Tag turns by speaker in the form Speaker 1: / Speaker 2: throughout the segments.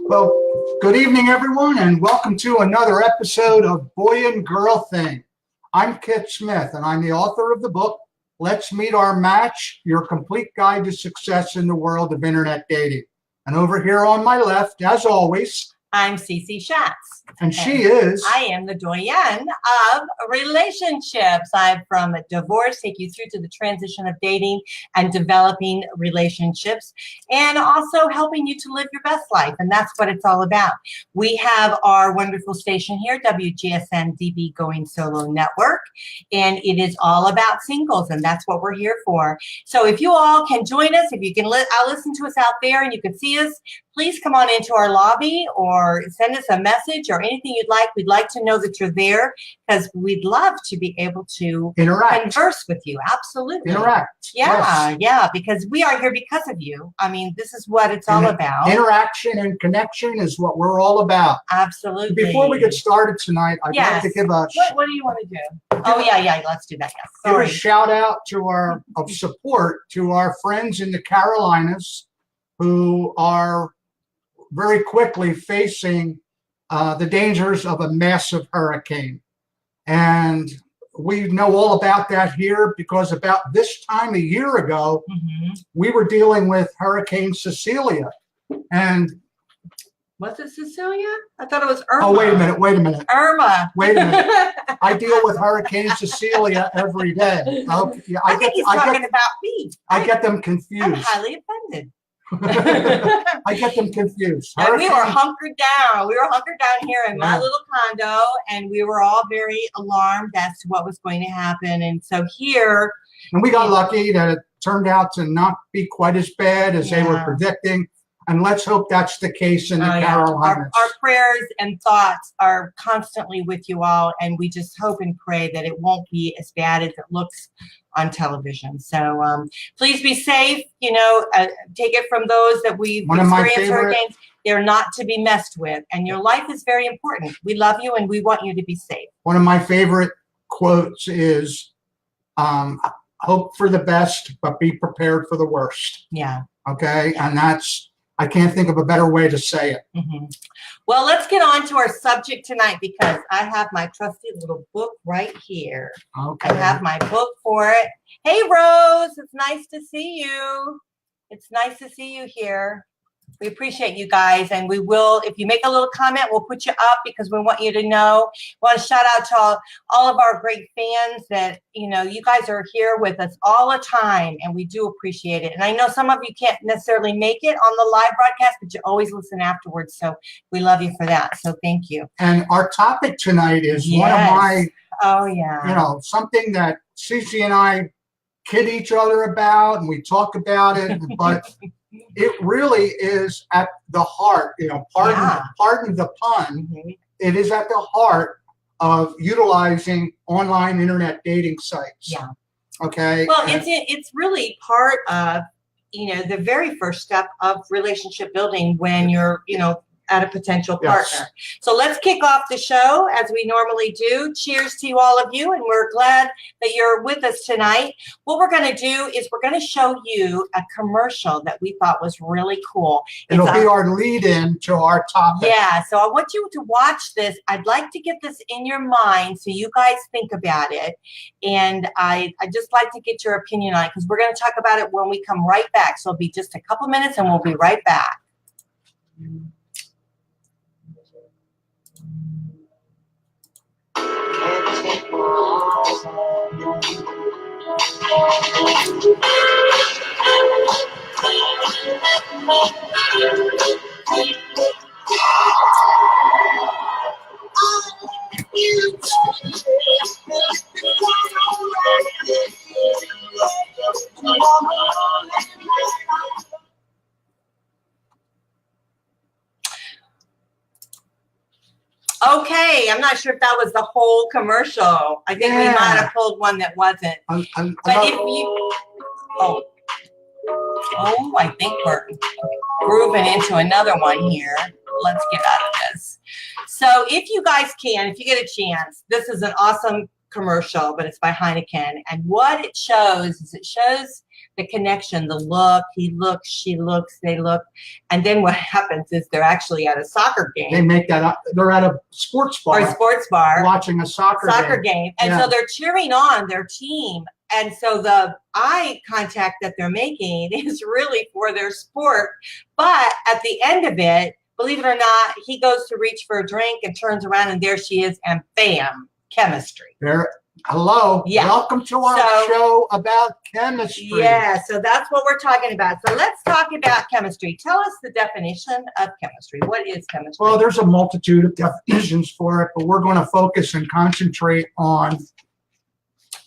Speaker 1: Well, good evening, everyone, and welcome to another episode of Boy and Girl Thing. I'm Kit Smith, and I'm the author of the book, Let's Meet Our Match, Your Complete Guide to Success in the World of Internet Dating. And over here on my left, as always,
Speaker 2: I'm Cece Shatz.
Speaker 1: And she is?
Speaker 2: I am the doyenne of relationships. I'm from divorce, take you through to the transition of dating and developing relationships, and also helping you to live your best life. And that's what it's all about. We have our wonderful station here, WGSN-DB Going Solo Network, and it is all about singles, and that's what we're here for. So if you all can join us, if you can listen to us out there and you can see us, please come on into our lobby or send us a message or anything you'd like. We'd like to know that you're there because we'd love to be able to converse with you. Absolutely.
Speaker 1: Interact.
Speaker 2: Yeah,
Speaker 1: yes.
Speaker 2: Yeah, because we are here because of you. I mean, this is what it's all about.
Speaker 1: Interaction and connection is what we're all about.
Speaker 2: Absolutely.
Speaker 1: Before we get started tonight, I'd like to give a...
Speaker 2: What do you want to do? Oh, yeah, let's do that. Yes.
Speaker 1: Give a shout out to of support to our friends in the Carolinas who are very quickly facing the dangers of a massive hurricane. And we know all about that here because about this time a year ago, we were dealing with Hurricane Cecilia. And
Speaker 2: was it Cecilia? I thought it was Irma.
Speaker 1: Oh, wait a minute.
Speaker 2: Irma.
Speaker 1: Wait a minute. I deal with Hurricane Cecilia every day. Okay. Yeah,
Speaker 2: I think he's talking about me.
Speaker 1: I get them confused.
Speaker 2: I'm highly offended.
Speaker 1: I get them confused.
Speaker 2: And we were hunkered down. We were hunkered down here in my little condo, and we were all very alarmed as to what was going to happen. And so here...
Speaker 1: And we got lucky that it turned out to not be quite as bad as they were predicting. And let's hope that's the case in the Carolinas.
Speaker 2: Our prayers and thoughts are constantly with you all, and we just hope and pray that it won't be as bad as it looks on television. So please be safe. You know, take it from those that we've experienced hurricanes. They're not to be messed with, and your life is very important. We love you, and we want you to be safe.
Speaker 1: One of my favorite quotes is, hope for the best, but be prepared for the worst.
Speaker 2: Yeah.
Speaker 1: Okay, and that's... I can't think of a better way to say it.
Speaker 2: Well, let's get on to our subject tonight because I have my trusty little book right here.
Speaker 1: Okay.
Speaker 2: I have my book for it. Hey, Rose, it's nice to see you. It's nice to see you here. We appreciate you guys, and we will, if you make a little comment, we'll put you up because we want you to know. We want to shout out to all of our great fans that, you know, you guys are here with us all the time, and we do appreciate it. And I know some of you can't necessarily make it on the live broadcast, but you always listen afterwards, so we love you for that. So thank you.
Speaker 1: And our topic tonight is one of my, you know, something that Cece and I kid each other about, and we talk about it, but it really is at the heart, you know, pardon the pun, it is at the heart of utilizing online internet dating sites.
Speaker 2: Yeah.
Speaker 1: Okay.
Speaker 2: Well, it's really part of, you know, the very first step of relationship building when you're, you know, at a potential partner. So let's kick off the show as we normally do. Cheers to all of you, and we're glad that you're with us tonight. What we're going to do is we're going to show you a commercial that we thought was really cool.
Speaker 1: It'll be our lead-in to our topic.
Speaker 2: Yeah, so I want you to watch this. I'd like to get this in your mind so you guys think about it, and I just like to get your opinion on it because we're going to talk about it when we come right back. So it'll be just a couple minutes, and we'll be right back. Okay, I'm not sure if that was the whole commercial. I think we might have pulled one that wasn't. But if you, I think we're grooving into another one here. Let's get out of this. So if you guys can, if you get a chance, this is an awesome commercial, but it's by Heineken. And what it shows is it shows the connection, the look, he looks, she looks, they look. And then what happens is they're actually at a soccer game.
Speaker 1: They make that up. They're at a sports bar.
Speaker 2: Or a sports bar.
Speaker 1: Watching a soccer game.
Speaker 2: And
Speaker 1: yeah.
Speaker 2: so they're cheering on their team. And so the eye contact that they're making is really for their sport. But at the end of it, believe it or not, he goes to reach for a drink and turns around and there she is, and bam, chemistry.
Speaker 1: Hello.
Speaker 2: Yeah.
Speaker 1: Welcome to our show about chemistry.
Speaker 2: Yeah, so that's what we're talking about. So let's talk about chemistry. Tell us the definition of chemistry. What is chemistry?
Speaker 1: Well, there's a multitude of definitions for it, but we're going to focus and concentrate on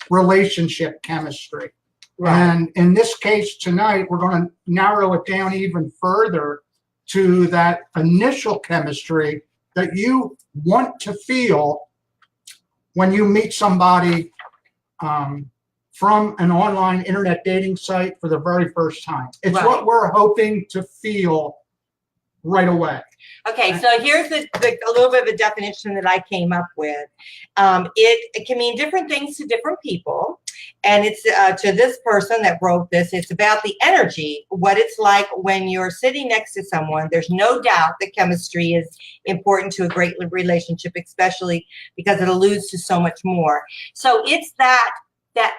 Speaker 1: relationship chemistry. Right. And in this case tonight, we're going to narrow it down even further to that initial chemistry that you want to feel when you meet somebody from an online internet dating site for the very first time. It's what we're hoping to feel right away.
Speaker 2: Okay, so here's a little bit of a definition that I came up with. It can mean different things to different people. And it's to this person that wrote this, it's about the energy, what it's like when you're sitting next to someone. There's no doubt that chemistry is important to a great relationship, especially because it alludes to so much more. So it's that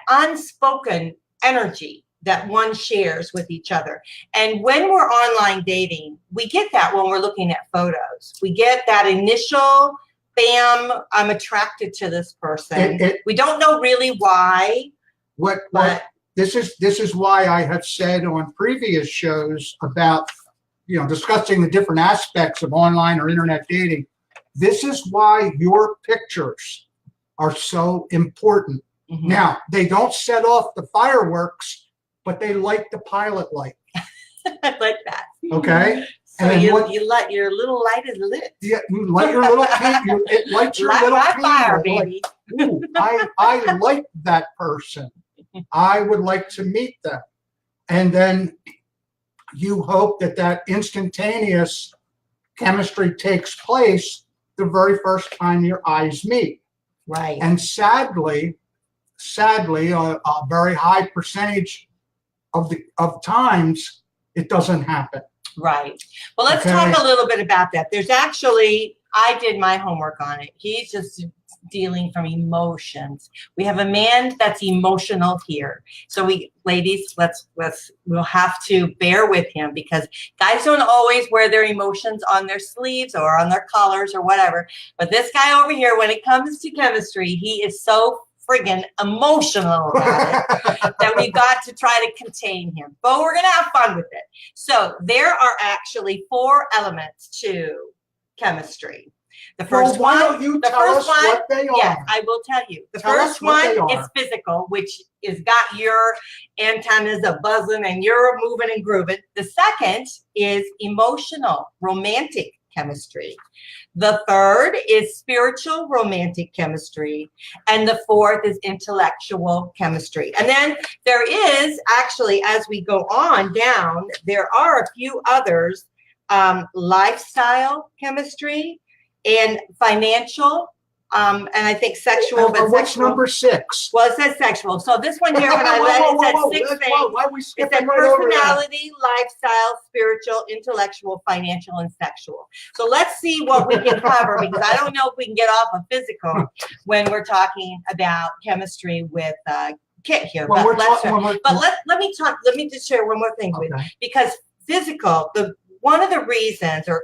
Speaker 2: unspoken energy that one shares with each other. And when we're online dating, we get that when we're looking at photos. We get that initial, bam, I'm attracted to this person. We don't know really why.
Speaker 1: This is why I have said on previous shows about, discussing the different aspects of online or internet dating. This is why your pictures are so important. Mm-hmm. Now, they don't set off the fireworks, but they light the pilot light.
Speaker 2: I like that.
Speaker 1: Okay.
Speaker 2: So and you let your little light is lit.
Speaker 1: Yeah, you light your little candle. It lights your little candle.
Speaker 2: Fire, baby.
Speaker 1: Like, ooh, I like that person. I would like to meet them. And then you hope that instantaneous chemistry takes place the very first time your eyes meet.
Speaker 2: Right.
Speaker 1: And sadly, a very high percentage of times it doesn't happen.
Speaker 2: Right. Well, let's talk a little bit about that. There's actually, I did my homework on it. He's just dealing from emotions. We have a man that's emotional here. So ladies, we'll have to bear with him because guys don't always wear their emotions on their sleeves or on their collars or whatever. But this guy over here, when it comes to chemistry, he is so friggin' emotional about it that we got to try to contain him. But we're going to have fun with it. So there are actually 4 elements to chemistry. The first one,
Speaker 1: what they are.
Speaker 2: Yes, I will tell you. The first one is physical, which is got your antennas a buzzing and you're moving and grooving. The second is emotional, romantic chemistry. The third is spiritual romantic chemistry. And the fourth is intellectual chemistry. And then there is actually, as we go on down, there are a few others, lifestyle chemistry and financial, and I think sexual. But
Speaker 1: what's number 6?
Speaker 2: Well, it says sexual. So this one here, when I read it, said 6 things.
Speaker 1: Why are we skipping
Speaker 2: it said
Speaker 1: right over that?
Speaker 2: personality, lifestyle, spiritual, intellectual, financial, and sexual. So let's see what we can cover because I don't know if we can get off of physical when we're talking about chemistry with Kit here. But let me just share one more thing with you because physical, one of the reasons, or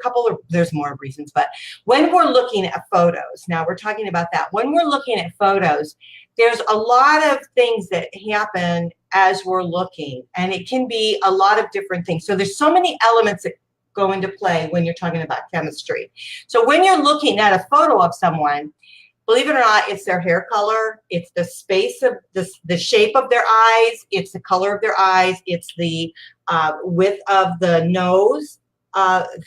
Speaker 2: there's more reasons, but when we're looking at photos, now we're talking about that. When we're looking at photos, there's a lot of things that happen as we're looking, and it can be a lot of different things. So there's so many elements that go into play when you're talking about chemistry. So when you're looking at a photo of someone, believe it or not, it's their hair color, it's the space of the shape of their eyes, it's the color of their eyes, it's the width of the nose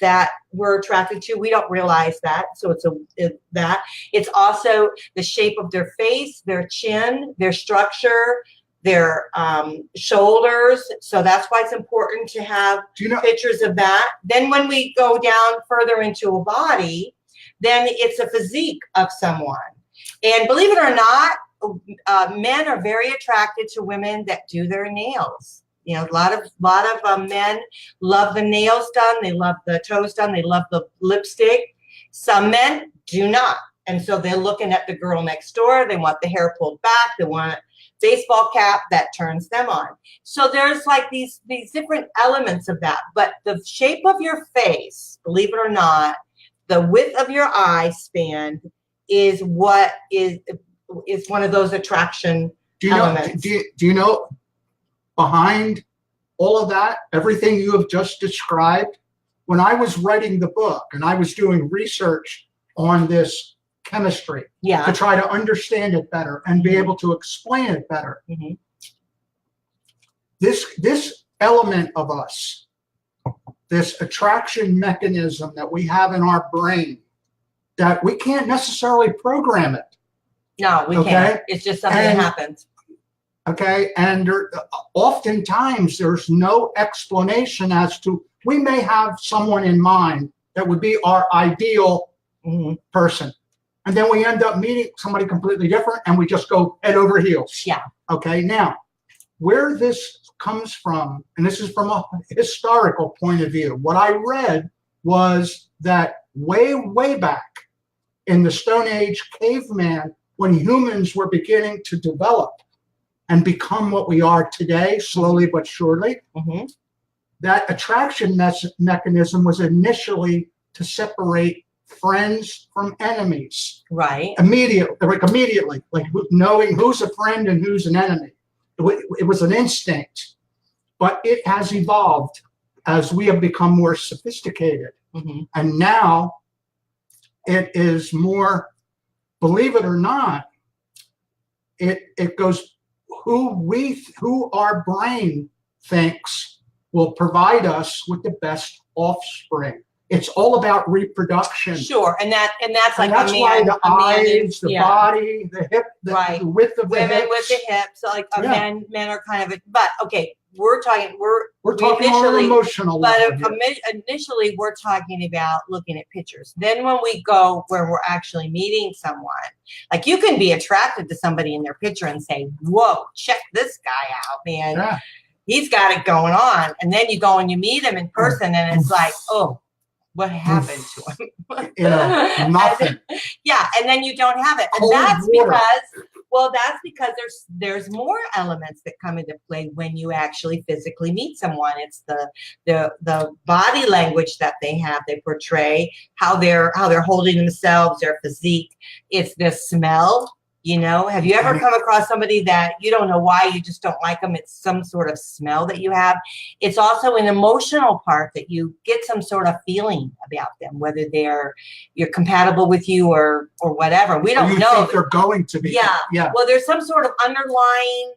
Speaker 2: that we're attracted to. We don't realize that. So it's also the shape of their face, their chin, their structure, their shoulders. So that's why it's important to have pictures of that. Then when we go down further into a body, then it's a physique of someone. And believe it or not, men are very attracted to women that do their nails. You know, a lot of men love the nails done. They love the toes done. They love the lipstick. Some men do not. And so they're looking at the girl next door. They want the hair pulled back. They want a baseball cap that turns them on. So there's like these different elements of that. But the shape of your face, believe it or not, the width of your eye span is what is one of those attraction elements.
Speaker 1: Do you know behind all of that, everything you have just described? When I was writing the book and I was doing research on this chemistry to try to understand it better and be able to explain it better, this element of us, this attraction mechanism that we have in our brain, that we can't necessarily program it.
Speaker 2: No, we can't. It's just something that happens.
Speaker 1: Okay, and oftentimes there's no explanation as to, we may have someone in mind that would be our ideal person. And then we end up meeting somebody completely different and we just go head over heels.
Speaker 2: Yeah.
Speaker 1: Okay, now, where this comes from, and this is from a historical point of view, what I read was that way, way back in the Stone Age caveman, when humans were beginning to develop and become what we are today, slowly but surely, that attraction mechanism was initially to separate friends from enemies.
Speaker 2: Right.
Speaker 1: Immediately, like knowing who's a friend and who's an enemy. It was an instinct, but it has evolved as we have become more sophisticated. And now it is more, believe it or not, it goes who our brain thinks will provide us with the best offspring. It's all about reproduction.
Speaker 2: Sure, and that's like
Speaker 1: that's why the eyes, the body, the hip, the width of the hips.
Speaker 2: Women with the hips, like men are kind of. But okay, we're talking
Speaker 1: on an emotional level.
Speaker 2: But initially, we're talking about looking at pictures. Then when we go where we're actually meeting someone, like you can be attracted to somebody in their picture and say, "Whoa, check this guy out, man.
Speaker 1: Yeah.
Speaker 2: He's got it going on." And then you go and you meet him in person, and it's like, oh. What happened to him?
Speaker 1: Nothing.
Speaker 2: And then you don't have it, and
Speaker 1: Cold water.
Speaker 2: that's because there's more elements that come into play when you actually physically meet someone. It's the body language that they have, they portray, how they're holding themselves, their physique. It's the smell. You know, have you ever come across somebody that you don't know why, you just don't like them? It's some sort of smell that you have. It's also an emotional part that you get some sort of feeling about them, whether you're compatible with you or whatever. We don't know.
Speaker 1: Think they're going to be.
Speaker 2: Yeah. Well, there's some sort of underlying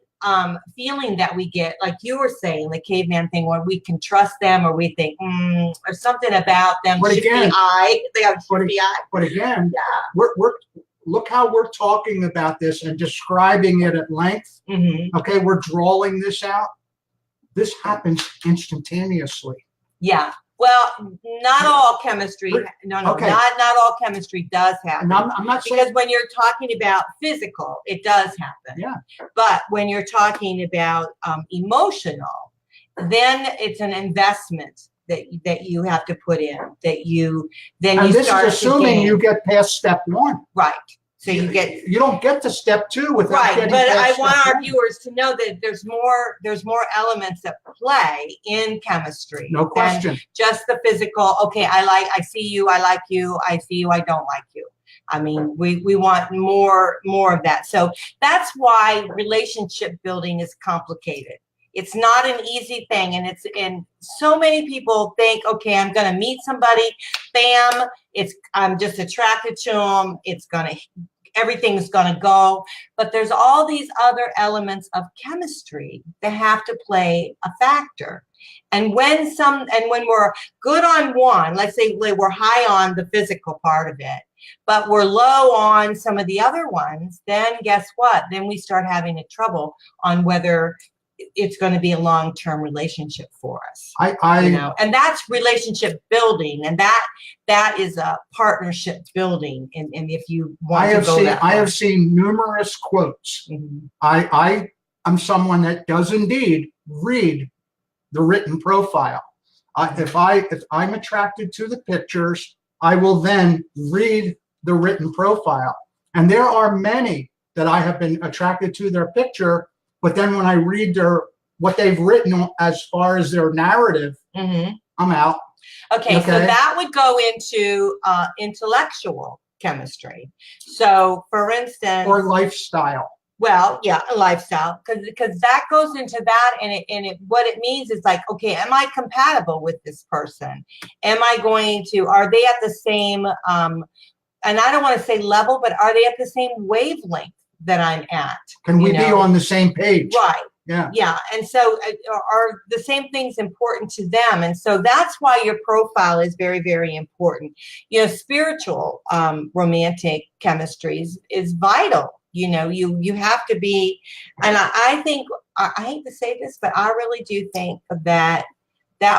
Speaker 2: feeling that we get, like you were saying, the caveman thing, where we can trust them, or we think, or something about them.
Speaker 1: But again,
Speaker 2: they have shifty eye.
Speaker 1: But again, we're look how we're talking about this and describing it at length. Okay, we're drawing this out. This happens instantaneously.
Speaker 2: Yeah. Well, not all chemistry. Not all chemistry does happen.
Speaker 1: And I'm not saying,
Speaker 2: because when you're talking about physical, it does happen.
Speaker 1: Yeah.
Speaker 2: But when you're talking about emotional, then it's an investment that you have to put in, that you
Speaker 1: this is assuming you get past step one.
Speaker 2: Right. So you
Speaker 1: don't get to step two without getting
Speaker 2: but
Speaker 1: past
Speaker 2: I want our
Speaker 1: one.
Speaker 2: viewers to know that there's more elements that play in chemistry.
Speaker 1: No question.
Speaker 2: Just the physical. Okay, I see you, I like you, I see you, I don't like you. I mean, we want more of that. So that's why relationship building is complicated. It's not an easy thing, and so many people think, okay, I'm going to meet somebody, bam, I'm just attracted to them. Everything's going to go, but there's all these other elements of chemistry that have to play a factor. And when we're good on one, let's say we're high on the physical part of it, but we're low on some of the other ones, then guess what? Then we start having trouble on whether it's going to be a long-term relationship for us. And that's relationship building, and that is a partnership building. And if you want to go that far.
Speaker 1: I have seen numerous quotes. I am someone that does indeed read the written profile. If I'm attracted to the pictures, I will then read the written profile. And there are many that I have been attracted to their picture, but then when I read what they've written as far as their narrative, I'm out.
Speaker 2: Okay, so that would go into intellectual chemistry. So, for instance,
Speaker 1: or lifestyle.
Speaker 2: Well, yeah, a lifestyle, because that goes into that, and what it means is like, okay, am I compatible with this person? Are they at the same, and I don't want to say level, but are they at the same wavelength that I'm at?
Speaker 1: Can we be on the same page?
Speaker 2: Right.
Speaker 1: Yeah.
Speaker 2: Yeah. And so are the same things important to them? And so that's why your profile is very, very important. Spiritual, romantic chemistry is vital. You have to be, and I think, I hate to say this, but I really do think that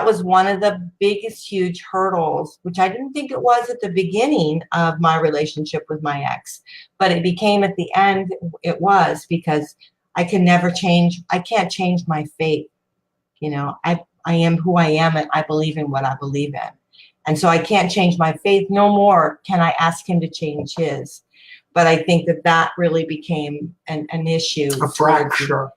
Speaker 2: was one of the biggest, huge hurdles, which I didn't think it was at the beginning of my relationship with my ex, but it became at the end, it was, because I can't change my faith. I am who I am, and I believe in what I believe in. And so I can't change my faith. No more can I ask him to change his. But I think that really became an issue.
Speaker 1: A fracture.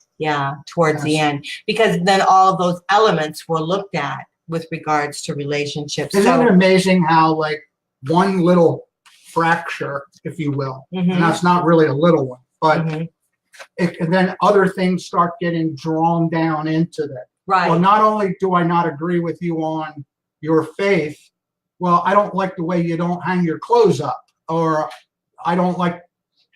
Speaker 2: Towards the end. Because then all of those elements were looked at with regards to relationships.
Speaker 1: Isn't it amazing how, like, one little fracture, if you will, and that's not really a little one, but and then other things start getting drawn down into that.
Speaker 2: Right.
Speaker 1: Well, not only do I not agree with you on your faith, well, I don't like the way you don't hang your clothes up, or I don't like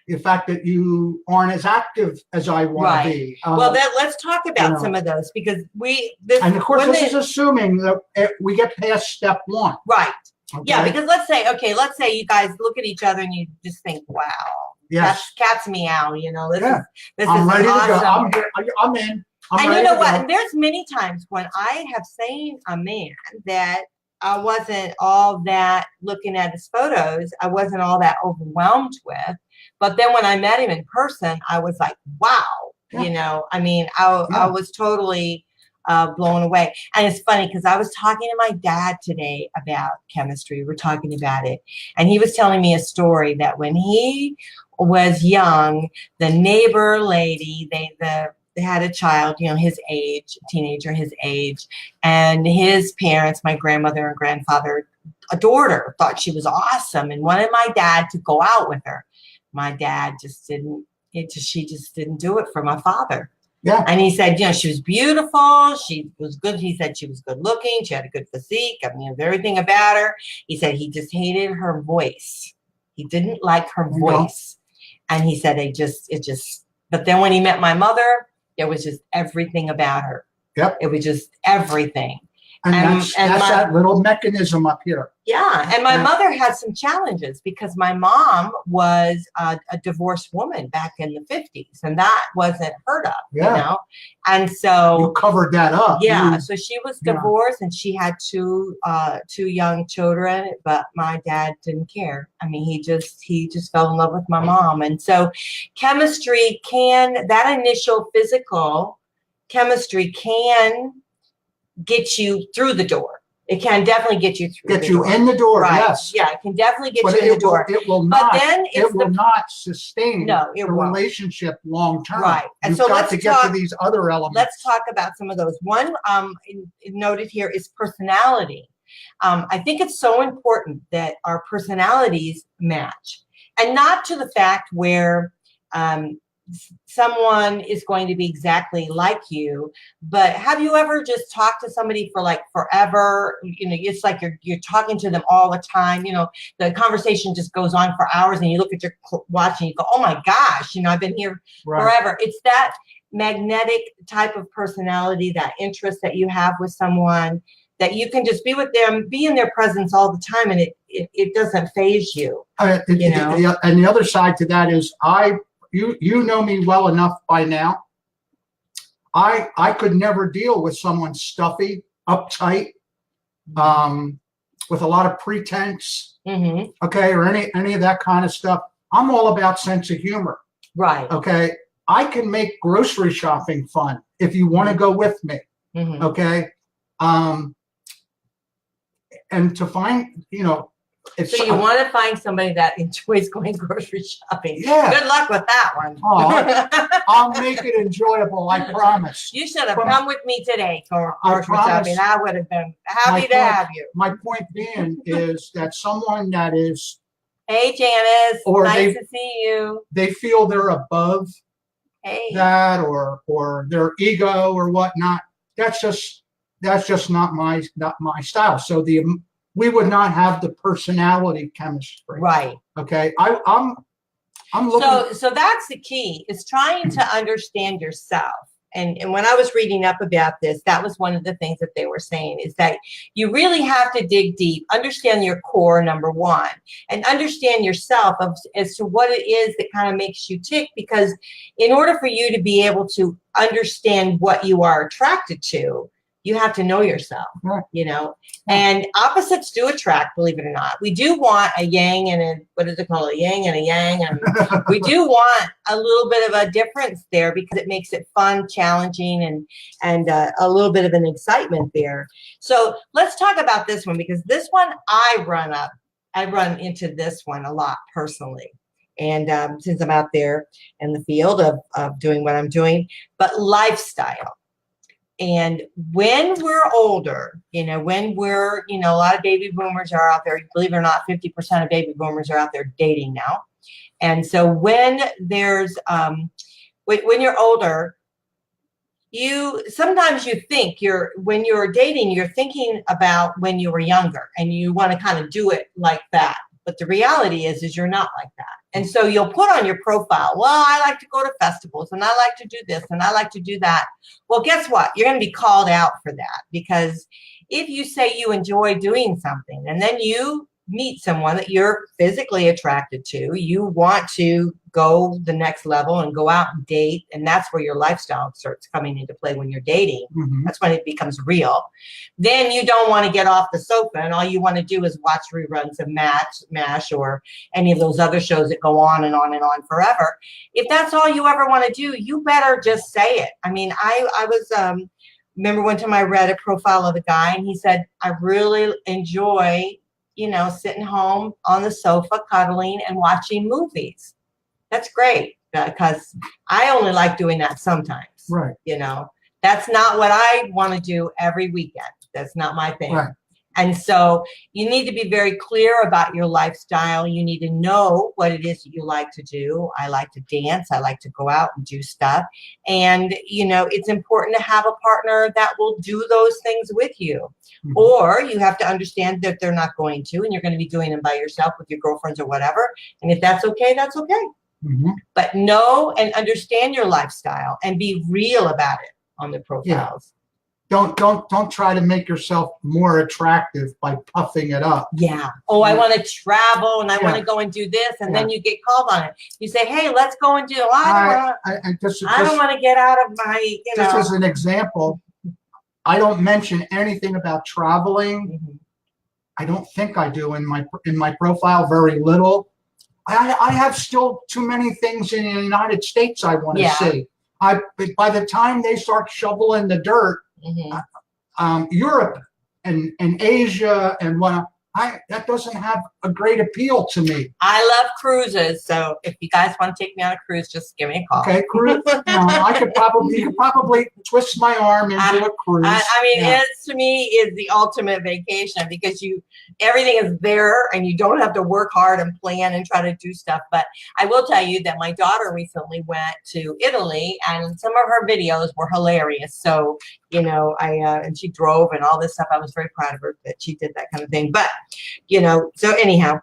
Speaker 1: the fact that you aren't as active as I want to be.
Speaker 2: Well, let's talk about some of those, because
Speaker 1: and of course, this is assuming that we get past step one.
Speaker 2: Right.
Speaker 1: Okay?
Speaker 2: Yeah, because let's say you guys look at each other and you just think, wow,
Speaker 1: yes,
Speaker 2: cat's meow, this is
Speaker 1: I'm ready
Speaker 2: awesome.
Speaker 1: to go. I'm in.
Speaker 2: And you know what? And there's many times when I have seen a man that I wasn't all that looking at his photos, I wasn't all that overwhelmed with. But then when I met him in person, I was like, wow, I was totally blown away. And it's funny because I was talking to my dad today about chemistry. We're talking about it. And he was telling me a story that when he was young, the neighbor lady, they had a child, his age, teenager, his age, and his parents, my grandmother and grandfather, adored her, thought she was awesome, and wanted my dad to go out with her. My dad she just didn't do it for my father.
Speaker 1: Yeah.
Speaker 2: And he said, she was beautiful. She was good. He said she was good looking. She had a good physique. Everything about her. He said he just hated her voice. He didn't like her voice. And he said but then when he met my mother, it was just everything about her.
Speaker 1: Yep.
Speaker 2: It was just everything.
Speaker 1: And that's that little mechanism up here.
Speaker 2: Yeah. And my mother had some challenges because my mom was a divorced woman back in the 50s, and that wasn't heard of, And so
Speaker 1: you covered that up.
Speaker 2: Yeah. So she was divorced and she had two young children, but my dad didn't care. He just fell in love with my mom. And so chemistry that initial physical chemistry can get you through the door. It can definitely get you through.
Speaker 1: Get you in the door. Right. Yes.
Speaker 2: Yeah, it can definitely get you in the door.
Speaker 1: It will not. But then it will not sustain the relationship long term.
Speaker 2: Right. And
Speaker 1: so let's get to these other elements.
Speaker 2: Let's talk about some of those. One noted here is personality. I think it's so important that our personalities match, and not to the fact where someone is going to be exactly like you, but have you ever just talked to somebody for like forever? It's like you're talking to them all the time. The conversation just goes on for hours, and you look at your watch and you go, oh my gosh, I've been here forever. It's that magnetic type of personality, that interest that you have with someone, that you can just be with them, be in their presence all the time, and it doesn't faze you. And
Speaker 1: the other side to that is you know me well enough by now. I could never deal with someone stuffy, uptight, with a lot of pretense, okay, or any of that kind of stuff. I'm all about sense of humor.
Speaker 2: Right.
Speaker 1: Okay. I can make grocery shopping fun if you want to go with me.
Speaker 2: Mhm.
Speaker 1: Okay. And to find, it's
Speaker 2: So you want to find somebody that enjoys going grocery shopping.
Speaker 1: Yeah.
Speaker 2: Good luck with that one.
Speaker 1: Oh, I'll make it enjoyable. I promise.
Speaker 2: You should have
Speaker 1: From-
Speaker 2: come with me today for
Speaker 1: I
Speaker 2: grocery
Speaker 1: promise.
Speaker 2: shopping. I would have been happy to
Speaker 1: point-
Speaker 2: have you.
Speaker 1: My point being is that someone that is,
Speaker 2: Hey, Janice.
Speaker 1: Or
Speaker 2: nice to see you.
Speaker 1: they feel they're above
Speaker 2: Hey.
Speaker 1: that, or their ego or whatnot. That's just not my style. So we would not have the personality chemistry.
Speaker 2: Right.
Speaker 1: Okay. I'm looking.
Speaker 2: So that's the key, is trying to understand yourself. And when I was reading up about this, that was one of the things that they were saying, is that you really have to dig deep, understand your core, number one, and understand yourself as to what it is that kind of makes you tick. Because in order for you to be able to understand what you are attracted to, you have to know yourself, and opposites do attract, believe it or not. We do want a yang and a, what is it called? A yang and a yang. And we do want a little bit of a difference there, because it makes it fun, challenging, and a little bit of an excitement there. So let's talk about this one, because this one I run into this one a lot personally. And since I'm out there in the field of doing what I'm doing, but lifestyle. And when we're older, when we're, a lot of baby boomers are out there, believe it or not, 50% of baby boomers are out there dating now. And so when there's, when you're older, sometimes you think when you're dating, you're thinking about when you were younger, and you want to kind of do it like that. But the reality is you're not like that. And so you'll put on your profile, well, I like to go to festivals, and I like to do this, and I like to do that. Well, guess what? You're going to be called out for that, because if you say you enjoy doing something, and then you meet someone that you're physically attracted to, you want to go the next level and go out and date, and that's where your lifestyle starts coming into play when you're dating.
Speaker 1: Mhm.
Speaker 2: That's when it becomes real. Then you don't want to get off the sofa, and all you want to do is watch reruns of MASH or any of those other shows that go on and on and on forever. If that's all you ever want to do, you better just say it. I mean, I was remember one time I read a profile of a guy, and he said, I really enjoy sitting home on the sofa, cuddling and watching movies. That's great, because I only like doing that sometimes.
Speaker 1: Right.
Speaker 2: That's not what I want to do every weekend. That's not my thing.
Speaker 1: Right.
Speaker 2: And so you need to be very clear about your lifestyle. You need to know what it is that you like to do. I like to dance. I like to go out and do stuff. And, it's important to have a partner that will do those things with you. Mm-hmm. Or you have to understand that they're not going to, and you're going to be doing them by yourself with your girlfriends or whatever. And if that's okay, that's okay. Mm-hmm. But know and understand your lifestyle and be real about it on the profiles.
Speaker 1: Yeah. Don't try to make yourself more attractive by puffing it up.
Speaker 2: Yeah. Oh, I want to travel, and I want to go and do this, and then you get called on it. You say, "Hey, let's go and do." I don't want to get out of my.
Speaker 1: Just as an example, I don't mention anything about traveling. Mm-hmm. I don't think I do in my profile. Very little. I have still too many things in the United States I want to see. By the time they start shoveling the dirt. Mm-hmm. Europe and Asia and that doesn't have a great appeal to me.
Speaker 2: I love cruises, so if you guys want to take me on a cruise, just give me a call.
Speaker 1: Okay, cruise. I could probably twist my arm into a cruise.
Speaker 2: I mean, it to me is the ultimate vacation, because everything is there, and you don't have to work hard and plan and try to do stuff. But I will tell you that my daughter recently went to Italy, and some of her videos were hilarious. So and she drove and all this stuff. I was very proud of her that she did that kind of thing. But so anyhow,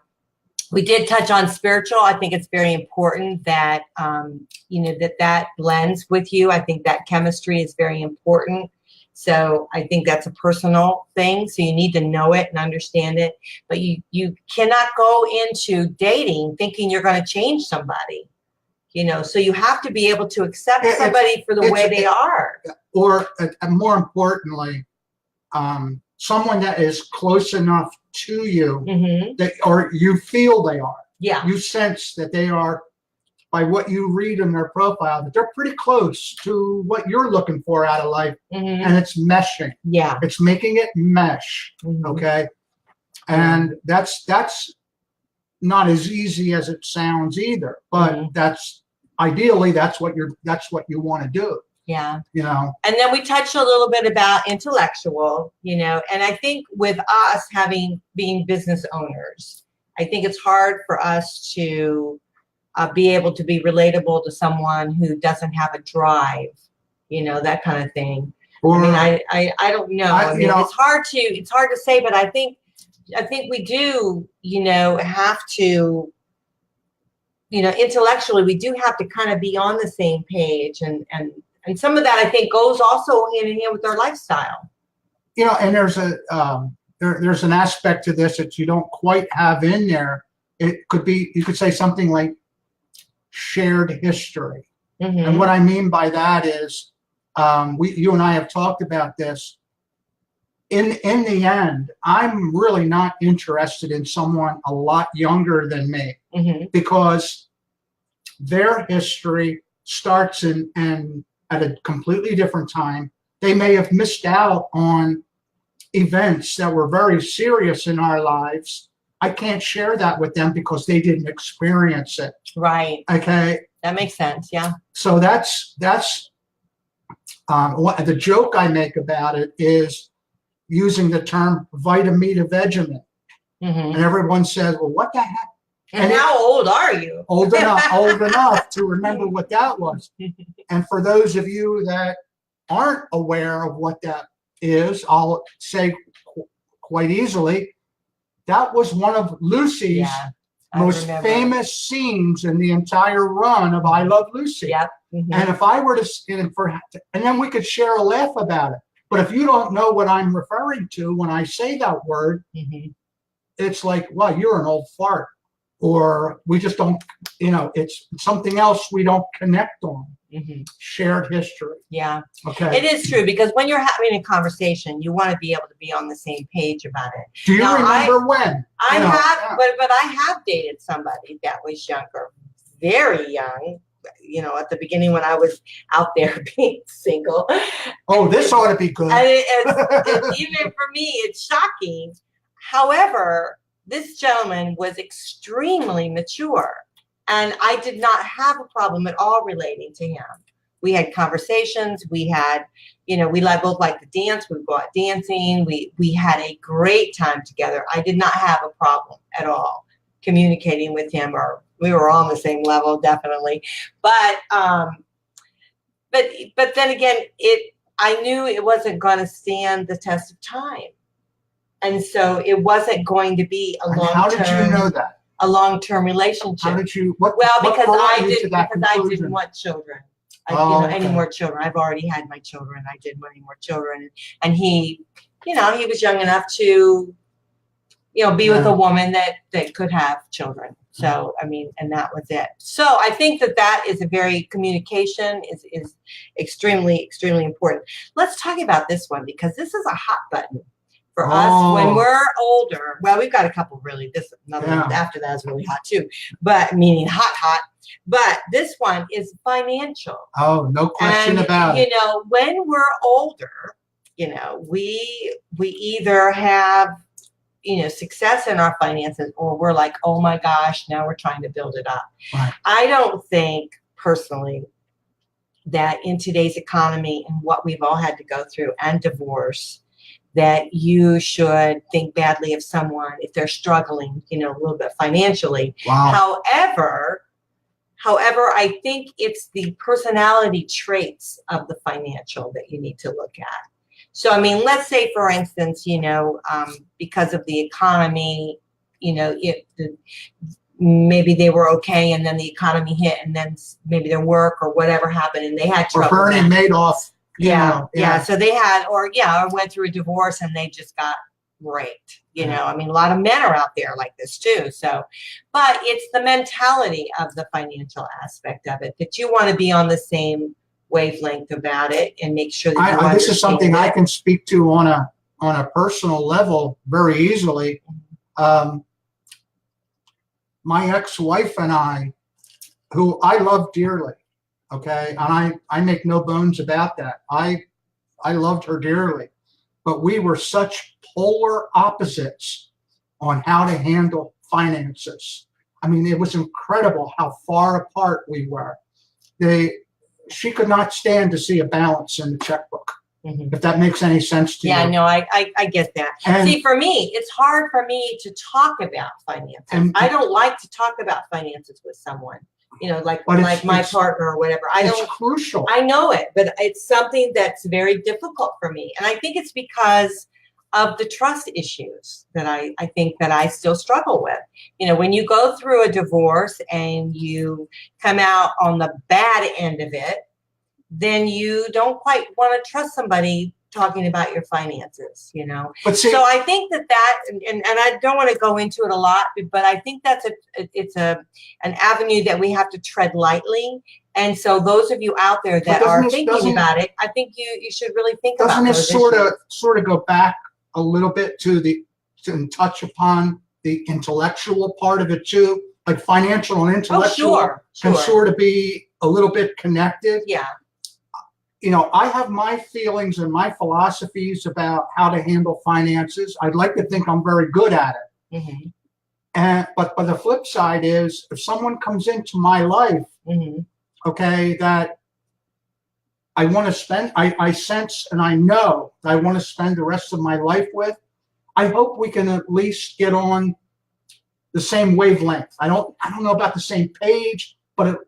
Speaker 2: we did touch on spiritual. I think it's very important that that blends with you. I think that chemistry is very important. So I think that's a personal thing. So you need to know it and understand it. But you cannot go into dating thinking you're going to change somebody. So you have to be able to accept somebody for the way they are.
Speaker 1: Or more importantly, someone that is close enough to you, mm-hmm. or you feel they are.
Speaker 2: Yeah.
Speaker 1: You sense that they are by what you read in their profile that they're pretty close to what you're looking for out of life, and it's meshing.
Speaker 2: Yeah.
Speaker 1: It's making it mesh. Okay. And that's not as easy as it sounds either, but that's ideally that's what you want to do.
Speaker 2: Yeah.
Speaker 1: You know.
Speaker 2: And then we touched a little bit about intellectual, you know, and I think with us being business owners, I think it's hard for us to be able to be relatable to someone who doesn't have a drive, you know, that kind of thing.
Speaker 1: Or,
Speaker 2: I mean, I don't know. I mean, it's hard to say, but I think we do, you know, have to, you know, intellectually, we do have to kind of be on the same page, and some of that I think goes also hand in hand with our lifestyle.
Speaker 1: You know, and there's there's an aspect to this that you don't quite have in there. It could be, you could say something like shared history. And what I mean by that is, you and I have talked about this. In the end, I'm really not interested in someone a lot younger than me, because their history starts and at a completely different time. They may have missed out on events that were very serious in our lives. I can't share that with them because they didn't experience it.
Speaker 2: Right.
Speaker 1: Okay.
Speaker 2: That makes sense. Yeah.
Speaker 1: So that's what the joke I make about it is using the term vitamin-to-vegemin. And everyone says, well, what the heck?
Speaker 2: And how old are you?
Speaker 1: Old enough to remember what that was. And for those of you that aren't aware of what that is, I'll say quite easily, that was one of Lucy's most famous scenes in the entire run of I Love Lucy.
Speaker 2: Yep.
Speaker 1: And if I were to, and then we could share a laugh about it. But if you don't know what I'm referring to when I say that word, it's like, well, you're an old fart. Or we just don't, you know, it's something else we don't connect on. Shared history.
Speaker 2: Yeah.
Speaker 1: Okay.
Speaker 2: It is true, because when you're having a conversation, you want to be able to be on the same page about it.
Speaker 1: Do you remember when?
Speaker 2: I have, but I have dated somebody that was younger, very young, you know, at the beginning when I was out there being single.
Speaker 1: Oh, this ought to be good.
Speaker 2: And even for me, it's shocking. However, this gentleman was extremely mature, and I did not have a problem at all relating to him. We had conversations. We had, you know, we both liked to dance. We would go out dancing. We had a great time together. I did not have a problem at all communicating with him, or we were on the same level, definitely. But then again, I knew it wasn't going to stand the test of time. And so it wasn't going to be a long-term.
Speaker 1: How did you know that?
Speaker 2: A long-term relationship.
Speaker 1: How did you?
Speaker 2: Because I didn't want children. Any more children. I've already had my children. I didn't want any more children. And he, you know, he was young enough to, you know, be with a woman that could have children. So, I mean, and that was it. So I think that is a very, communication is extremely, extremely important. Let's talk about this one, because this is a hot button for us when we're older. Well, we've got a couple really, another one after that is really hot too, but meaning hot. But this one is financial.
Speaker 1: Oh, no question about it.
Speaker 2: You know, when we're older, you know, we either have, you know, success in our finances, or we're like, oh my gosh, now we're trying to build it up.
Speaker 1: Right.
Speaker 2: I don't think personally that in today's economy and what we've all had to go through, and divorce, that you should think badly of someone if they're struggling, you know, a little bit financially.
Speaker 1: Wow.
Speaker 2: However, I think it's the personality traits of the financial that you need to look at. So, I mean, let's say, for instance, you know, because of the economy, you know, maybe they were okay, and then the economy hit, and then maybe their work or whatever happened, and they had trouble.
Speaker 1: Or Bernie Madoff.
Speaker 2: Yeah. So they had, or went through a divorce and they just got raped. You know, I mean, a lot of men are out there like this too. So, but it's the mentality of the financial aspect of it, that you want to be on the same wavelength about it and make sure that
Speaker 1: this is something I can speak to on a personal level very easily. My ex-wife and I who I love dearly, okay, and I make no bones about that. I loved her dearly, but we were such polar opposites on how to handle finances. I mean, it was incredible how far apart we were. She could not stand to see a balance in the checkbook, if that makes any sense to you.
Speaker 2: Yeah, no, I get that.
Speaker 1: And-
Speaker 2: See, for me, it's hard for me to talk about finances. I don't like to talk about finances with someone, you know, like my partner or whatever.
Speaker 1: It's crucial.
Speaker 2: I know it, but it's something that's very difficult for me. And I think it's because of the trust issues that I think that I still struggle with. You know, when you go through a divorce and you come out on the bad end of it, then you don't quite want to trust somebody talking about your finances, you know.
Speaker 1: But see,
Speaker 2: so I think and I don't want to go into it a lot, but I think it's an avenue that we have to tread lightly. And so those of you out there that are thinking about it, I think you should really think about it.
Speaker 1: Doesn't it sort of go back a little bit to touch upon the intellectual part of it too? Like financial and intellectual can sort of be a little bit connected.
Speaker 2: Yeah.
Speaker 1: You know, I have my feelings and my philosophies about how to handle finances. I'd like to think I'm very good at it. But the flip side is, if someone comes into my life, okay, that I want to spend, I sense and I know that I want to spend the rest of my life with, I hope we can at least get on the same wavelength. I don't know about the same page, but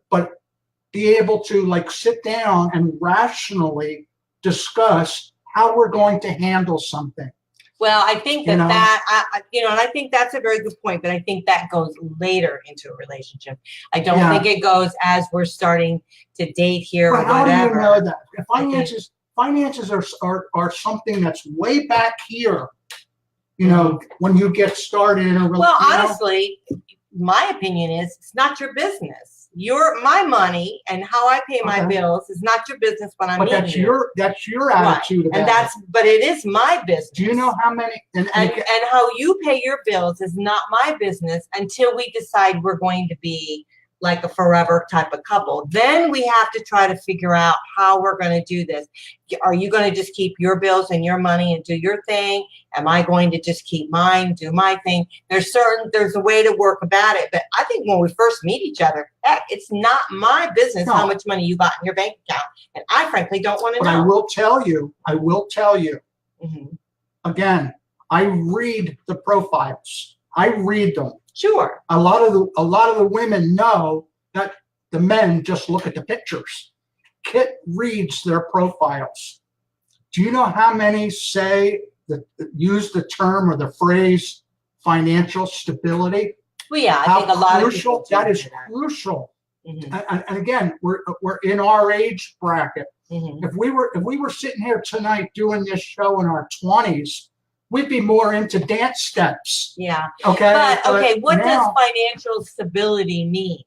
Speaker 1: be able to like sit down and rationally discuss how we're going to handle something.
Speaker 2: Well, I think and I think that's a very good point, but I think that goes later into a relationship. I don't think it goes as we're starting to date here or whatever.
Speaker 1: How do you know that? Finances are something that's way back here, you know, when you get started in a relationship.
Speaker 2: Well, honestly, my opinion is it's not your business. My money and how I pay my bills is not your business when I'm meeting you. That's your attitude about it. But it is my business.
Speaker 1: Do you know how many
Speaker 2: and how you pay your bills is not my business until we decide we're going to be like a forever type of couple. Then we have to try to figure out how we're going to do this. Are you going to just keep your bills and your money and do your thing? Am I going to just keep mine, do my thing? There's a way to work about it. But I think when we first meet each other, heck, it's not my business how much money you got in your bank account. And I frankly don't want to know.
Speaker 1: But I will tell you, again, I read the profiles. I read them.
Speaker 2: Sure.
Speaker 1: A lot of the women know that the men just look at the pictures. Kit reads their profiles. Do you know how many use the term or the phrase financial stability?
Speaker 2: Well, yeah, I think a lot of people do
Speaker 1: that is crucial. And again, we're in our age bracket. If we were sitting here tonight doing this show in our 20s, we'd be more into dance steps.
Speaker 2: Yeah.
Speaker 1: Okay.
Speaker 2: But what does financial stability mean?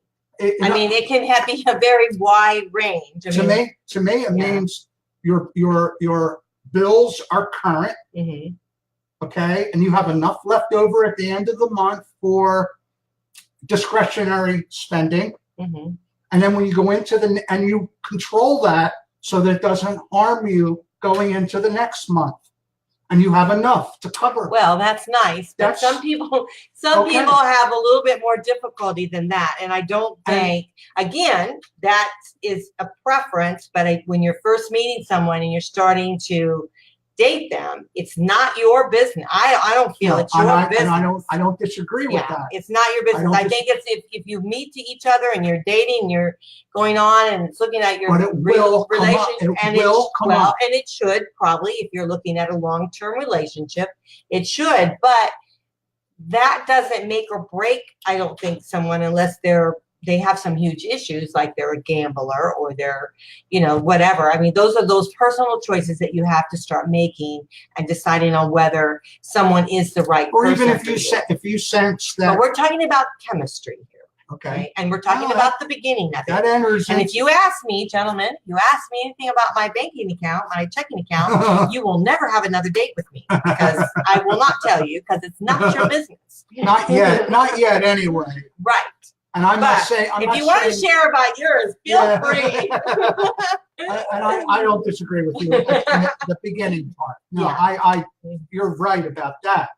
Speaker 2: I mean, it can be a very wide range. To me,
Speaker 1: it means your bills are current. Okay, and you have enough left over at the end of the month for discretionary spending. And then when you go into and you control that so that it doesn't harm you going into the next month. And you have enough to cover.
Speaker 2: Well, that's nice. But some people have a little bit more difficulty than that. And I don't think, again, that is a preference. But when you're first meeting someone and you're starting to date them, it's not your business. I don't feel it's your business.
Speaker 1: And I don't disagree with that.
Speaker 2: It's not your business. I think it's if you meet to each other and you're dating, and you're going on and it's looking at your relationship, and it should probably, if you're looking at a long-term relationship, it should. But that doesn't make or break, I don't think, someone unless they have some huge issues, like they're a gambler or they're, whatever. I mean, those are those personal choices that you have to start making and deciding on whether someone is the right person.
Speaker 1: Or even if you sense that.
Speaker 2: But we're talking about chemistry here.
Speaker 1: Okay.
Speaker 2: Right? And we're talking about the beginning of it.
Speaker 1: That enters.
Speaker 2: And if you ask me, gentlemen, anything about my banking account, my checking account, you will never have another date with me, because I will not tell you, because it's not your business.
Speaker 1: Not yet anyway.
Speaker 2: Right.
Speaker 1: And I'm not
Speaker 2: But
Speaker 1: saying,
Speaker 2: if you want to share about yours, feel free.
Speaker 1: And I don't disagree with you in the beginning part. No,
Speaker 2: Yeah.
Speaker 1: you're right about that.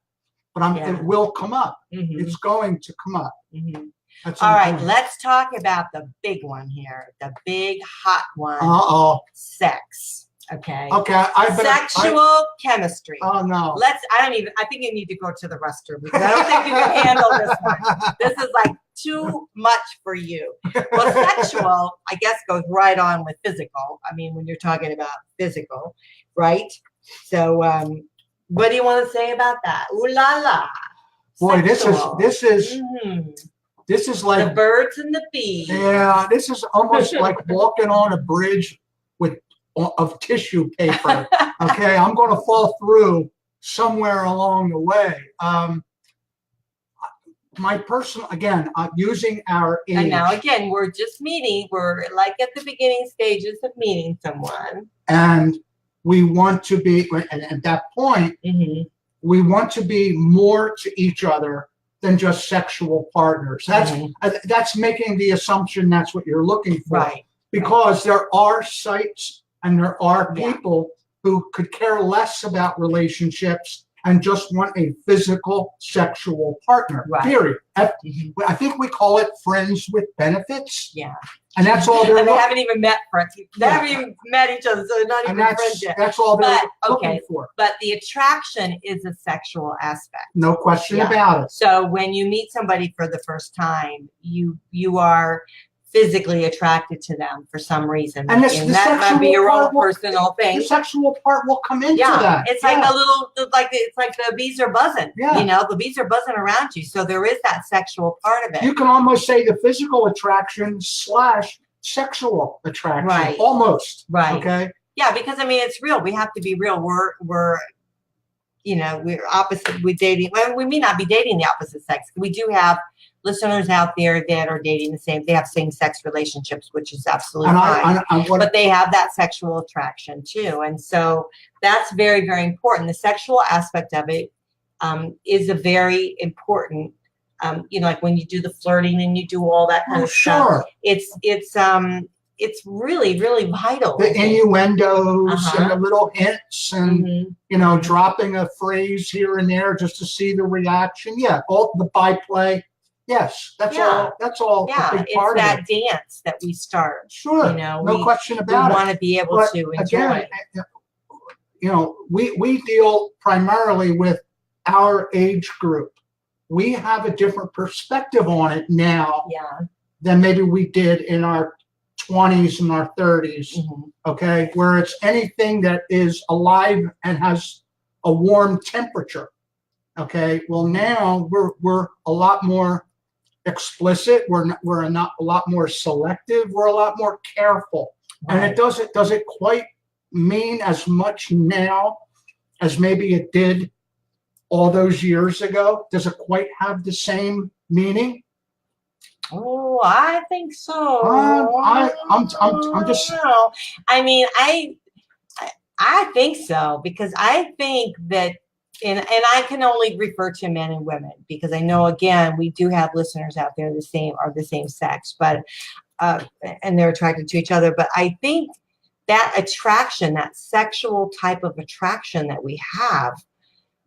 Speaker 1: But it will come up. It's going to come up.
Speaker 2: All right, let's talk about the big one here, the big hot one. Sex. Okay.
Speaker 1: Okay.
Speaker 2: Sexual chemistry.
Speaker 1: Oh no.
Speaker 2: I think you need to go to the restroom because I don't think you can handle this one. This is like too much for you. Well, sexual, I guess, goes right on with physical. I mean, when you're talking about physical, right? So, what do you want to say about that? Ooh la la.
Speaker 1: Boy,
Speaker 2: Sexual.
Speaker 1: this is like
Speaker 2: the birds and the bees.
Speaker 1: Yeah, this is almost like walking on a bridge of tissue paper. Okay, I'm going to fall through somewhere along the way. My personal, again, using our age.
Speaker 2: And now again, we're just meeting. We're like at the beginning stages of meeting someone.
Speaker 1: And we want to be, and at that point, we want to be more to each other than just sexual partners. That's making the assumption that's what you're looking for.
Speaker 2: Right.
Speaker 1: Because there are sites and there are people who could care less about relationships and just want a physical sexual partner, period. I think we call it friends with benefits.
Speaker 2: Yeah.
Speaker 1: And that's all they're
Speaker 2: and they haven't even met friends. They haven't even met each other, so they're not even friends yet.
Speaker 1: That's all they're looking for.
Speaker 2: But the attraction is a sexual aspect.
Speaker 1: No question about it.
Speaker 2: So when you meet somebody for the first time, you are physically attracted to them for some reason.
Speaker 1: And
Speaker 2: that might be your own personal thing.
Speaker 1: The sexual part will come into that.
Speaker 2: It's like a little, it's like the bees are buzzing. Yeah. You know, the bees are buzzing around you. So there is that sexual part of it.
Speaker 1: You can almost say the physical attraction / sexual attraction.
Speaker 2: Right.
Speaker 1: Almost.
Speaker 2: Right.
Speaker 1: Okay.
Speaker 2: Yeah, because I mean, it's real. We have to be real. We're opposite. We're dating. Well, we may not be dating the opposite sex. We do have listeners out there that are dating they have same-sex relationships, which is absolutely fine. But they have that sexual attraction too. And so that's very, very important. The sexual aspect of it is a very important, like when you do the flirting and you do all that kind of stuff. It's really, really vital.
Speaker 1: The innuendos and the little hints and, dropping a phrase here and there just to see the reaction. Yeah, all the byplay. Yes, that's all.
Speaker 2: Yeah,
Speaker 1: a big part
Speaker 2: it's
Speaker 1: of
Speaker 2: that dance that we start.
Speaker 1: Sure, no question about it.
Speaker 2: We want to be able to enjoy.
Speaker 1: Again, we deal primarily with our age group. We have a different perspective on it now than maybe we did in our 20s and our 30s. Okay, where it's anything that is alive and has a warm temperature. Okay, well now we're a lot more explicit. We're not a lot more selective. We're a lot more careful, and it doesn't quite mean as much now as maybe it did all those years ago. Does it quite have the same meaning?
Speaker 2: Oh, I think so.
Speaker 1: I'm just.
Speaker 2: I mean, I think so because I think that. And I can only refer to men and women because I know, again, we do have listeners out there the same sex, but and they're attracted to each other. But I think that attraction, that sexual type of attraction that we have,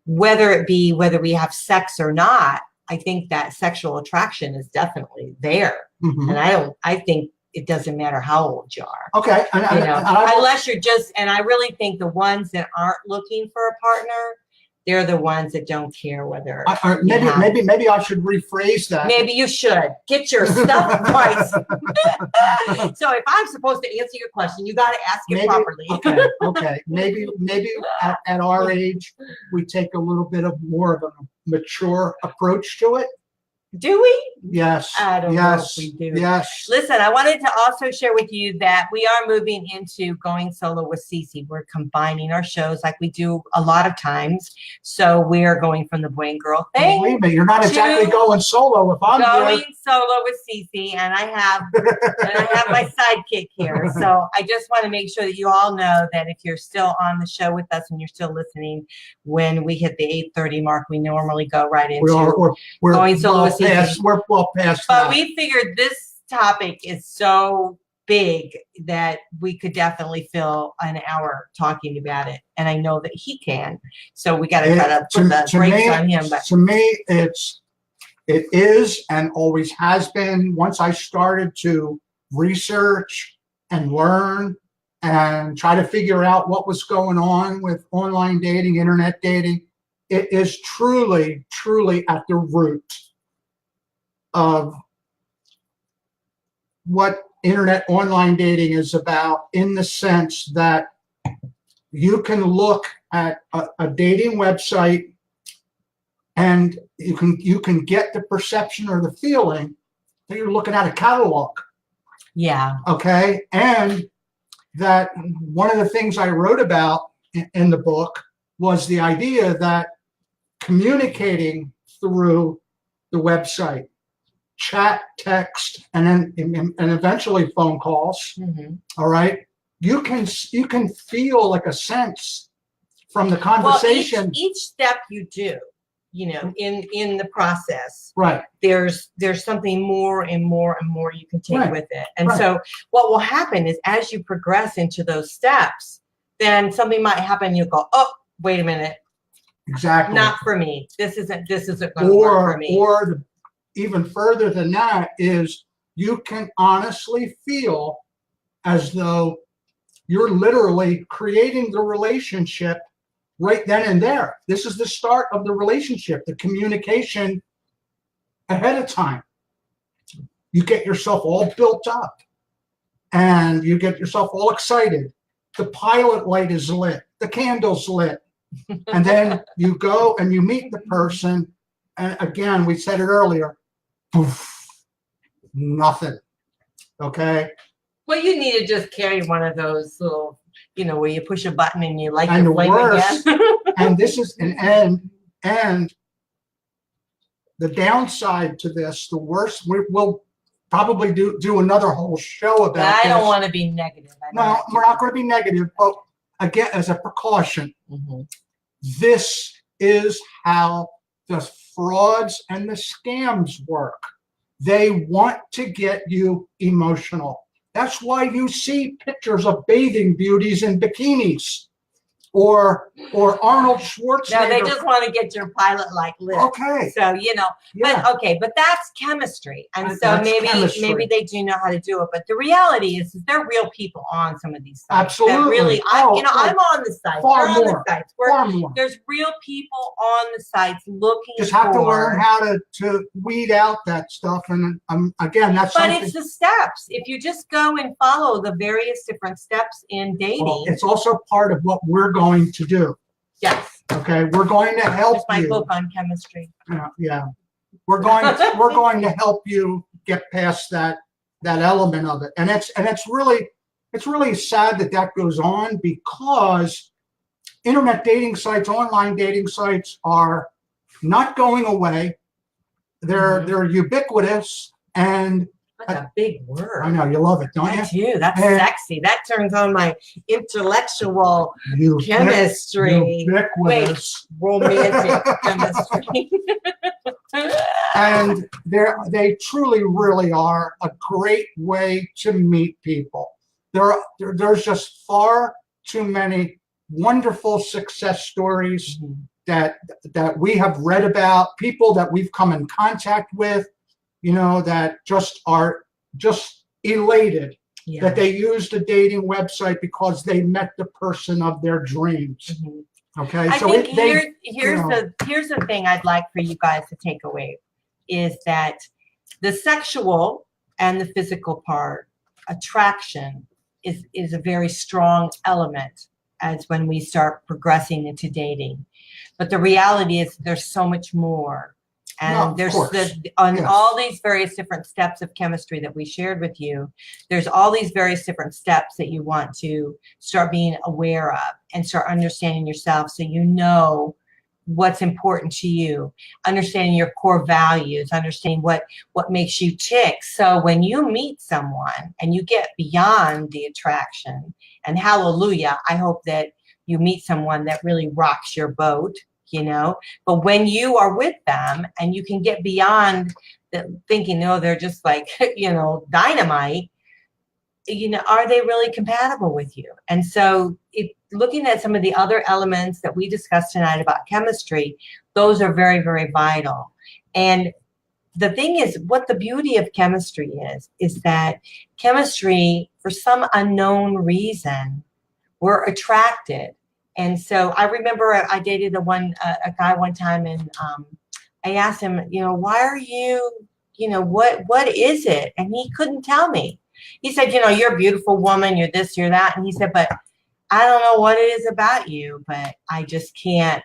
Speaker 2: whether we have sex or not, I think that sexual attraction is definitely there. And I think it doesn't matter how old you are.
Speaker 1: Okay.
Speaker 2: Unless you're and I really think the ones that aren't looking for a partner, they're the ones that don't care whether.
Speaker 1: Maybe I should rephrase that.
Speaker 2: Maybe you should get your stuff right. So if I'm supposed to answer your question, you got to ask it properly.
Speaker 1: Okay. Maybe at our age, we take a little bit more of a mature approach to it.
Speaker 2: Do we?
Speaker 1: Yes.
Speaker 2: I don't know if we do.
Speaker 1: Yes.
Speaker 2: Listen, I wanted to also share with you that we are moving into going solo with Cece. We're combining our shows like we do a lot of times. So we are going from the boy and girl thing.
Speaker 1: Wait a minute, you're not exactly going solo if I'm
Speaker 2: going solo with Cece, and I have my sidekick here. So I just want to make sure that you all know that if you're still on the show with us and you're still listening, when we hit the 8:30 mark, we normally go right into
Speaker 1: we're
Speaker 2: going solo with Cece.
Speaker 1: We're well past
Speaker 2: But
Speaker 1: that.
Speaker 2: we figured this topic is so big that we could definitely fill an hour talking about it. And I know that he can. So we got to try to put the brakes on him. But
Speaker 1: To me, it is and always has been. Once I started to research and learn and try to figure out what was going on with online dating, internet dating, it is truly, truly at the root of what internet online dating is about, in the sense that you can look at a dating website and you can get the perception or the feeling that you're looking at a catalog.
Speaker 2: yeah,
Speaker 1: Okay. And that one of the things I wrote about in the book was the idea that communicating through the website, chat, text, and then and eventually phone calls. All right, you can feel like a sense from the conversation.
Speaker 2: Well, each step you do, you know, in the process,
Speaker 1: Right.
Speaker 2: There's something more and more and more you can take
Speaker 1: Right.
Speaker 2: with it. And
Speaker 1: Right.
Speaker 2: so what will happen is as you progress into those steps, then something might happen. You go, oh, wait a minute,
Speaker 1: Exactly.
Speaker 2: not for me. This isn't going to work for me.
Speaker 1: Or even further than that is you can honestly feel as though you're literally creating the relationship right then and there. This is the start of the relationship, the communication ahead of time. You get yourself all built up and you get yourself all excited. The pilot light is lit, the candle's lit. And then you go and you meet the person. And again, we said it earlier, poof, nothing. Okay.
Speaker 2: Well, you need to just carry one of those little, you know, where you push a button and you light
Speaker 1: And
Speaker 2: the
Speaker 1: the
Speaker 2: flame
Speaker 1: worst,
Speaker 2: again.
Speaker 1: and this is and the downside to this, the worst, we'll probably do another whole show about
Speaker 2: I don't
Speaker 1: this.
Speaker 2: want to be negative.
Speaker 1: No, we're not going to be negative, but again, as a precaution, this is how the frauds and the scams work. They want to get you emotional. That's why you see pictures of bathing beauties in bikinis or Arnold Schwarzenegger.
Speaker 2: No, they just want to get your pilot light lit.
Speaker 1: Okay.
Speaker 2: So, you know,
Speaker 1: Yeah.
Speaker 2: but that's chemistry. And so
Speaker 1: That's
Speaker 2: maybe
Speaker 1: chemistry.
Speaker 2: they do know how to do it. But the reality is they're real people on some of these sites.
Speaker 1: Absolutely.
Speaker 2: That really, I'm on the sites.
Speaker 1: Far
Speaker 2: We're on
Speaker 1: more.
Speaker 2: the sites.
Speaker 1: Far more.
Speaker 2: There's real people on the sites looking
Speaker 1: Just have to
Speaker 2: for-
Speaker 1: learn how to weed out that stuff. And again, that's
Speaker 2: But
Speaker 1: something.
Speaker 2: it's the steps. If you just go and follow the various different steps in dating.
Speaker 1: Well, it's also part of what we're going to do.
Speaker 2: Yes.
Speaker 1: Okay, we're going to help
Speaker 2: There's my
Speaker 1: you.
Speaker 2: book on chemistry.
Speaker 1: Yeah, we're going to help you get past that element of it, and it's really sad that goes on, because internet dating sites, online dating sites are not going away. They're ubiquitous, and
Speaker 2: That's a big word.
Speaker 1: I know you love it, don't
Speaker 2: That's
Speaker 1: you?
Speaker 2: you. That's
Speaker 1: And-
Speaker 2: sexy. That turns on my intellectual
Speaker 1: Ubiquitous.
Speaker 2: chemistry.
Speaker 1: Ubiquitous.
Speaker 2: Romantic chemistry.
Speaker 1: And they truly, really are a great way to meet people. There's just far too many wonderful success stories that we have read about, people that we've come in contact with, you know, that just are just elated that they used a dating website because they met the person of their dreams. Okay,
Speaker 2: I
Speaker 1: so
Speaker 2: think
Speaker 1: here's
Speaker 2: here's the thing I'd like for you guys to take away is that the sexual and the physical part, attraction, is a very strong element as when we start progressing into dating. But the reality is there's so much more. And there's all these various different steps of chemistry that we shared with you. There's all these various different steps that you want to start being aware of and start understanding yourself, so you know what's important to you, understanding your core values, understanding what makes you tick. So when you meet someone and you get beyond the attraction, and hallelujah, I hope that you meet someone that really rocks your boat, you know, but when you are with them and you can get beyond thinking, no, they're just like, dynamite, are they really compatible with you? And so looking at some of the other elements that we discussed tonight about chemistry, those are very, very vital. And the thing is, what the beauty of chemistry is that chemistry, for some unknown reason, we're attracted. And so I remember I dated a guy one time, and I asked him, why are you, what is it? And he couldn't tell me. He said, you're a beautiful woman, you're this, you're that. And he said, but I don't know what it is about you, but I just can't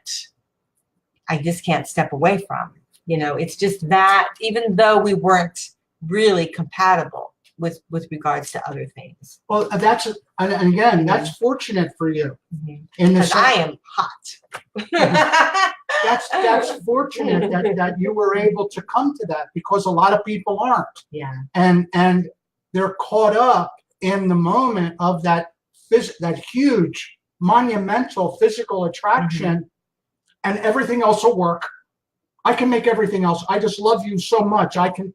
Speaker 2: step away from. It's just that, even though we weren't really compatible with regards to other things.
Speaker 1: Well, and again, that's fortunate for you.
Speaker 2: Because I am hot.
Speaker 1: That's fortunate that you were able to come to that, because a lot of people aren't.
Speaker 2: Yeah.
Speaker 1: And they're caught up in the moment of that huge, monumental physical attraction, and everything else will work. I can make everything else. I just love you so much. I can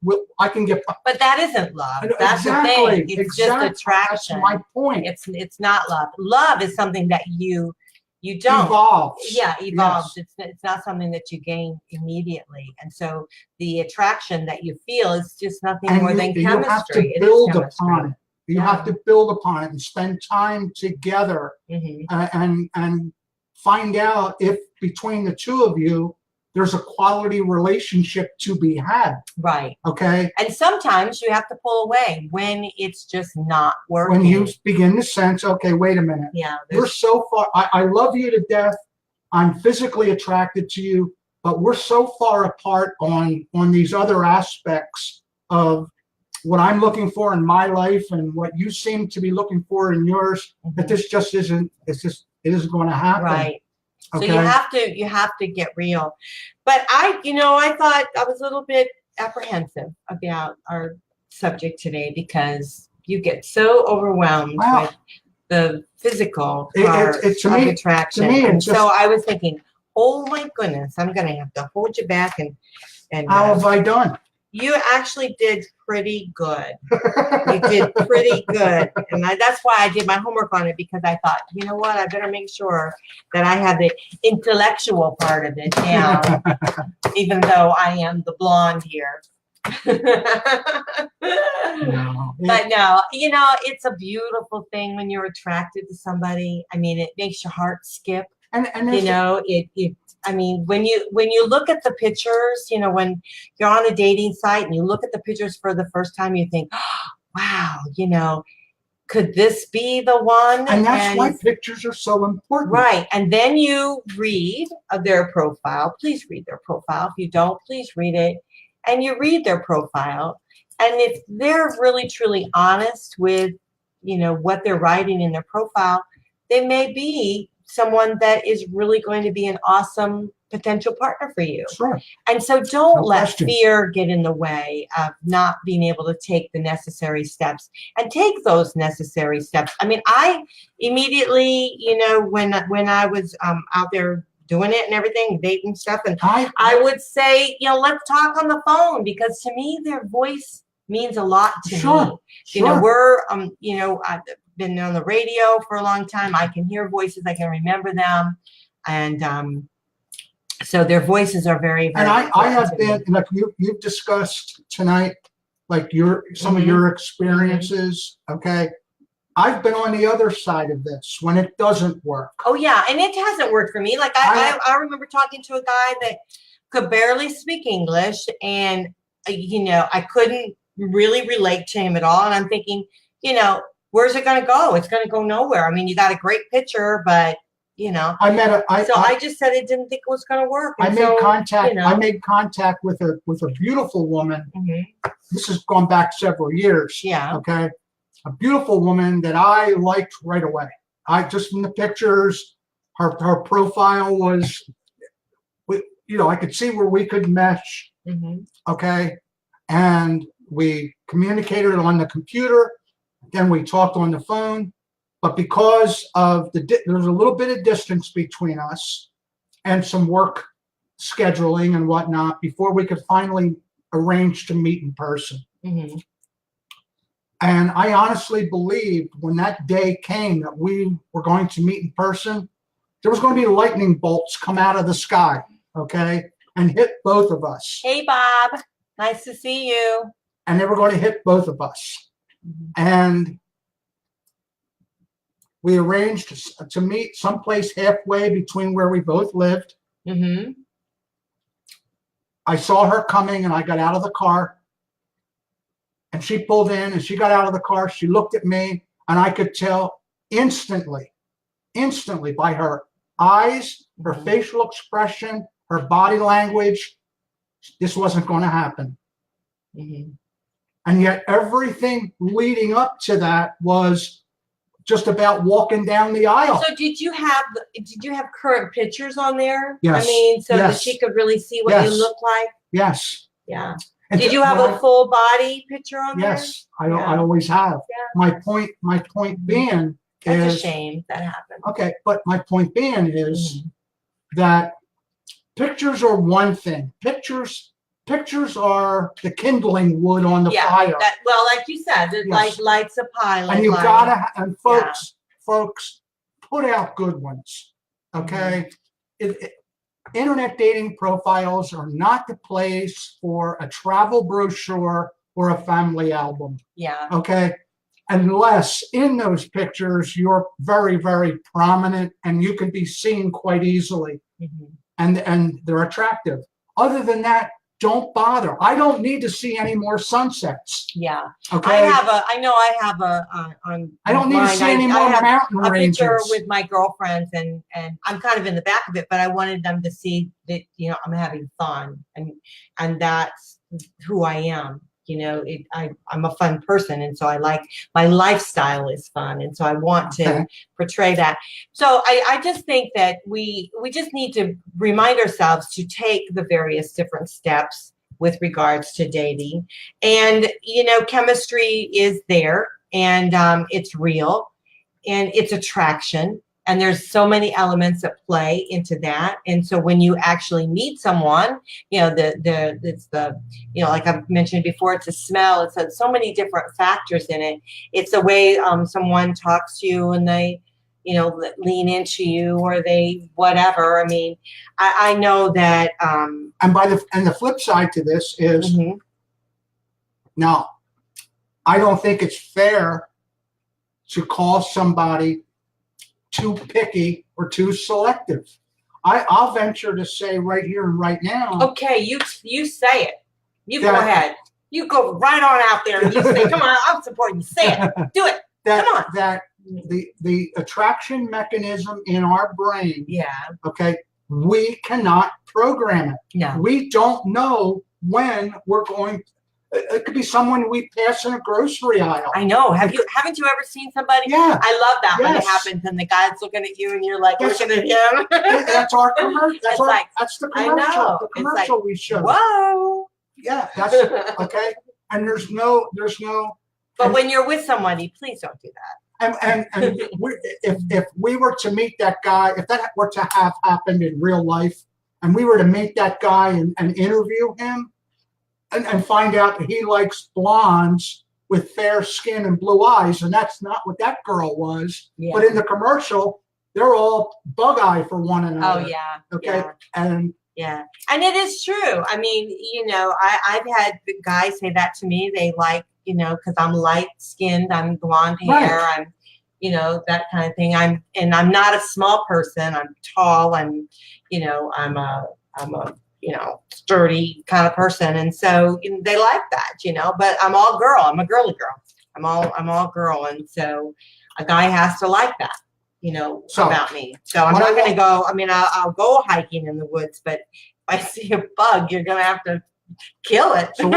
Speaker 1: get.
Speaker 2: But that isn't love. That's
Speaker 1: exactly,
Speaker 2: the thing. It's just attraction.
Speaker 1: That's my point.
Speaker 2: It's not love. Love is something that you don't
Speaker 1: evolve.
Speaker 2: Yeah, evolves.
Speaker 1: Yes.
Speaker 2: It's not something that you gain immediately. And so the attraction that you feel is just nothing more than chemistry.
Speaker 1: You have to build upon it. You have to build upon it and spend time together, and find out if between the two of you there's a quality relationship to be had.
Speaker 2: Right.
Speaker 1: Okay.
Speaker 2: And sometimes you have to pull away when it's just not working.
Speaker 1: When you begin to sense, okay, wait a minute.
Speaker 2: Yeah.
Speaker 1: We're so far. I love you to death. I'm physically attracted to you, but we're so far apart on these other aspects of what I'm looking for in my life and what you seem to be looking for in yours, that this just isn't. It isn't going to happen.
Speaker 2: Right.
Speaker 1: Okay.
Speaker 2: So you have to get real. But I thought I was a little bit apprehensive about our subject today, because you get so overwhelmed with the physical part of attraction.
Speaker 1: To me,
Speaker 2: and so I was thinking, oh my goodness, I'm going to have to hold you back. And
Speaker 1: how have I done?
Speaker 2: You actually did pretty good. You did pretty good. And that's why I did my homework on it, because I thought, you know what, I better make sure that I have the intellectual part of it down, even though I am the blonde here. But no, it's a beautiful thing when you're attracted to somebody. I mean, it makes your heart skip. And when you look at the pictures, when you're on a dating site and you look at the pictures for the first time, you think, oh, wow, could this be the one?
Speaker 1: And that's why pictures are so important.
Speaker 2: Right. And then you read their profile. Please read their profile. If you don't, please read it. And you read their profile. And if they're really, truly honest with, what they're writing in their profile, they may be someone that is really going to be an awesome potential partner for you.
Speaker 1: Sure.
Speaker 2: And so don't let fear get in the way of not being able to take the necessary steps, and take those necessary steps. I mean, I immediately, when I was out there doing it and everything, dating stuff, and I would say, let's talk on the phone, because to me, their voice means a lot to me. Sure. I've been on the radio for a long time. I can hear voices. I can remember them. And so their voices are very, very
Speaker 1: important. And I have been, like you've discussed tonight, like some of your experiences, okay? I've been on the other side of this when it doesn't work.
Speaker 2: Oh, yeah. And it hasn't worked for me. Like I remember talking to a guy that could barely speak English, and, I couldn't really relate to him at all. And I'm thinking, where's it going to go? It's going to go nowhere. I mean, you got a great picture, but, I just said I didn't think it was going to work.
Speaker 1: I made contact. I made contact with a beautiful woman. This has gone back several years.
Speaker 2: Yeah.
Speaker 1: Okay. A beautiful woman that I liked right away. I just, in the pictures, her profile was, I could see where we could mesh. Okay. And we communicated on the computer. Then we talked on the phone. But because of there's a little bit of distance between us and some work scheduling and whatnot, before we could finally arranged to meet in person.
Speaker 2: Mhm.
Speaker 1: And I honestly believed when that day came that we were going to meet in person, there was going to be lightning bolts come out of the sky, okay, and hit both of us.
Speaker 2: Hey, Bob. Nice to see you.
Speaker 1: And they were going to hit both of us.
Speaker 2: Mhm.
Speaker 1: And we arranged to meet someplace halfway between where we both lived.
Speaker 2: Mhm.
Speaker 1: I saw her coming and I got out of the car. And she pulled in and she got out of the car. She looked at me and I could tell instantly by her eyes, her
Speaker 2: Mhm.
Speaker 1: facial expression, her body language, this wasn't going to happen.
Speaker 2: Mhm.
Speaker 1: And yet everything leading up to that was just about walking down the aisle.
Speaker 2: So did you have current pictures on there?
Speaker 1: Yes.
Speaker 2: I mean, so that
Speaker 1: Yes.
Speaker 2: she could really see what you
Speaker 1: Yes.
Speaker 2: look like?
Speaker 1: Yes.
Speaker 2: Yeah.
Speaker 1: And
Speaker 2: Did you have a full body picture on there?
Speaker 1: Yes, I
Speaker 2: Yeah.
Speaker 1: always have.
Speaker 2: Yeah.
Speaker 1: My point being
Speaker 2: That's
Speaker 1: is
Speaker 2: a shame that happened.
Speaker 1: okay, but my point being is
Speaker 2: Mhm.
Speaker 1: that pictures are one thing. Pictures are the kindling wood on the fire.
Speaker 2: Well, like you said, it
Speaker 1: Yes.
Speaker 2: lights a pile.
Speaker 1: And you
Speaker 2: like,
Speaker 1: gotta and folks, put out good ones. Okay? Internet dating profiles are not the place for a travel brochure or a family album.
Speaker 2: Yeah.
Speaker 1: Okay? Unless in those pictures you're very, very prominent and you can be seen quite easily.
Speaker 2: Mhm.
Speaker 1: And they're attractive. Other than that, don't bother. I don't need to see any more sunsets.
Speaker 2: Yeah.
Speaker 1: Okay.
Speaker 2: I know I have on
Speaker 1: I don't need to see any more mountain
Speaker 2: a
Speaker 1: ranges.
Speaker 2: picture with my girlfriends and I'm kind of in the back of it, but I wanted them to see that, you know, I'm having fun and that's who I am. You know, I'm a fun person, and so I like my lifestyle is fun, and so I want to portray that. So I just think that we just need to remind ourselves to take the various different steps with regards to dating, and you know, chemistry is there, and it's real, and it's attraction. And there's so many elements that play into that. And so when you actually meet someone, you know, it's the, you know, like I've mentioned before, it's a smell. It's so many different factors in it. It's the way someone talks to you and they, you know, lean into you or they, whatever. I mean, I know that. And
Speaker 1: the flip side to this is,
Speaker 2: Mhm.
Speaker 1: now, I don't think it's fair to call somebody too picky or too selective. I'll venture to say right here and right now.
Speaker 2: Okay, you say it. You go ahead. You go right on out there and you say, "Come on, I'm supporting you." Say it. Do it. Come on.
Speaker 1: That the attraction mechanism in our brain.
Speaker 2: Yeah.
Speaker 1: Okay. We cannot program it.
Speaker 2: No.
Speaker 1: We don't know when we're going. It could be someone we pass in a grocery aisle.
Speaker 2: I know. Haven't you ever seen somebody?
Speaker 1: Yeah.
Speaker 2: I love that when it
Speaker 1: Yes.
Speaker 2: happens and the guy's looking at you and you're like
Speaker 1: Yes.
Speaker 2: looking at him.
Speaker 1: That's our commercial. That's the
Speaker 2: I
Speaker 1: commercial.
Speaker 2: know.
Speaker 1: The commercial we show.
Speaker 2: Whoa.
Speaker 1: Yeah, that's okay. And there's no.
Speaker 2: But when you're with somebody, please don't do that.
Speaker 1: And if we were to meet that guy, if that were to have happened in real life, and we were to meet that guy and interview him, and find out that he likes blondes with fair skin and blue eyes, and that's not what that girl was.
Speaker 2: Yeah.
Speaker 1: But in the commercial, they're all bug-eye for one another.
Speaker 2: Oh yeah.
Speaker 1: Okay.
Speaker 2: Yeah.
Speaker 1: And
Speaker 2: it is true. I mean, you know, I've had guys say that to me. They like, you know, because I'm light skinned, I'm blonde hair,
Speaker 1: Right.
Speaker 2: I'm, you know, that kind of thing. I'm not a small person. I'm tall. I'm a you know, sturdy kind of person, and so you know, they like that, you know. But I'm all girl. I'm a girly girl. I'm all girl, and so a guy has to like that, you know, about me. So I'm not going to go. I mean, I'll go hiking in the woods, but if I see a bug, you're going to have to kill it.
Speaker 1: So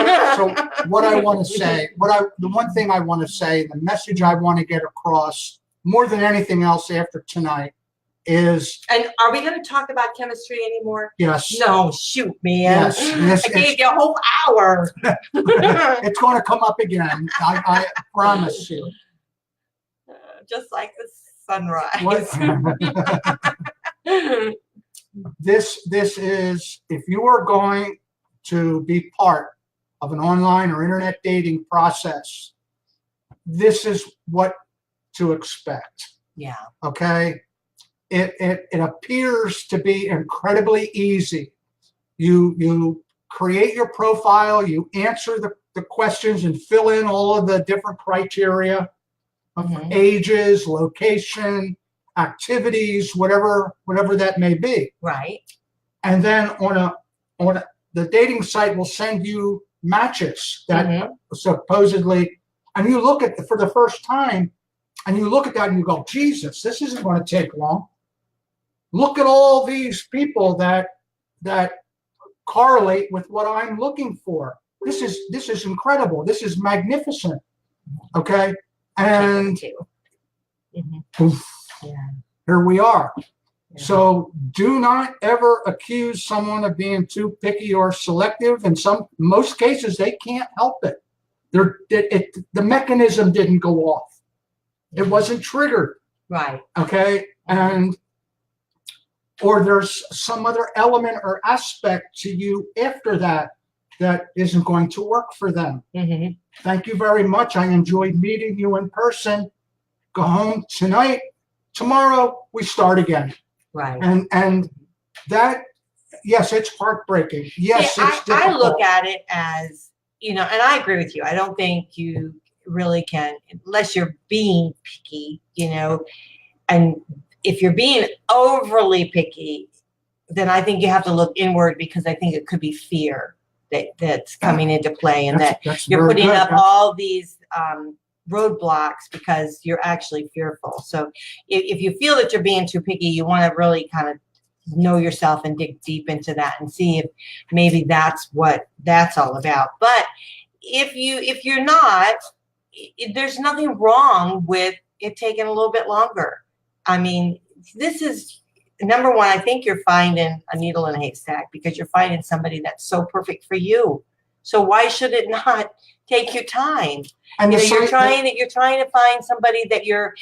Speaker 1: what I want to say, the one thing I want to say, the message I want to get across more than anything else after tonight is.
Speaker 2: And are we going to talk about chemistry anymore?
Speaker 1: Yes.
Speaker 2: No, shoot, man.
Speaker 1: Yes.
Speaker 2: I gave you a whole hour.
Speaker 1: It's going to come up again. I promise you.
Speaker 2: Just like the sunrise.
Speaker 1: This is, if you are going to be part of an online or internet dating process, this is what to expect.
Speaker 2: Yeah.
Speaker 1: Okay. It appears to be incredibly easy. You create your profile, you answer the questions and fill in all of the different criteria of ages, location, activities, whatever that may be.
Speaker 2: Right.
Speaker 1: And then the dating site will send you matches that supposedly, and you look at for the first time, and you look at that and you go, Jesus, this isn't going to take long. Look at all these people that correlate with what I'm looking for. This is incredible. This is magnificent. Okay, and poof, here we are. Yeah. So do not ever accuse someone of being too picky or selective. In most cases, they can't help it. The mechanism didn't go off. It wasn't triggered. Right. Okay, or there's some other element or aspect to you after that isn't going to work for them. Thank you very much. I enjoyed meeting you in person. Go home tonight. Tomorrow we start again. Right. And that, yes, it's heartbreaking. Yes, it's difficult.
Speaker 2: I look at it as, and I agree with you. I don't think you really can, unless you're being picky, and if you're being overly picky, then I think you have to look inward, because I think it could be fear that's coming into play, and that you're putting up all these roadblocks because you're actually fearful. So if you feel that you're being too picky, you want to really kind of know yourself and dig deep into that and see if maybe that's what that's all about. But if you're not, there's nothing wrong with it taking a little bit longer. I mean, this is number one. I think you're finding a needle in a haystack, because you're finding somebody that's so perfect for you. So why should it not take your time? And you're trying to find somebody that you're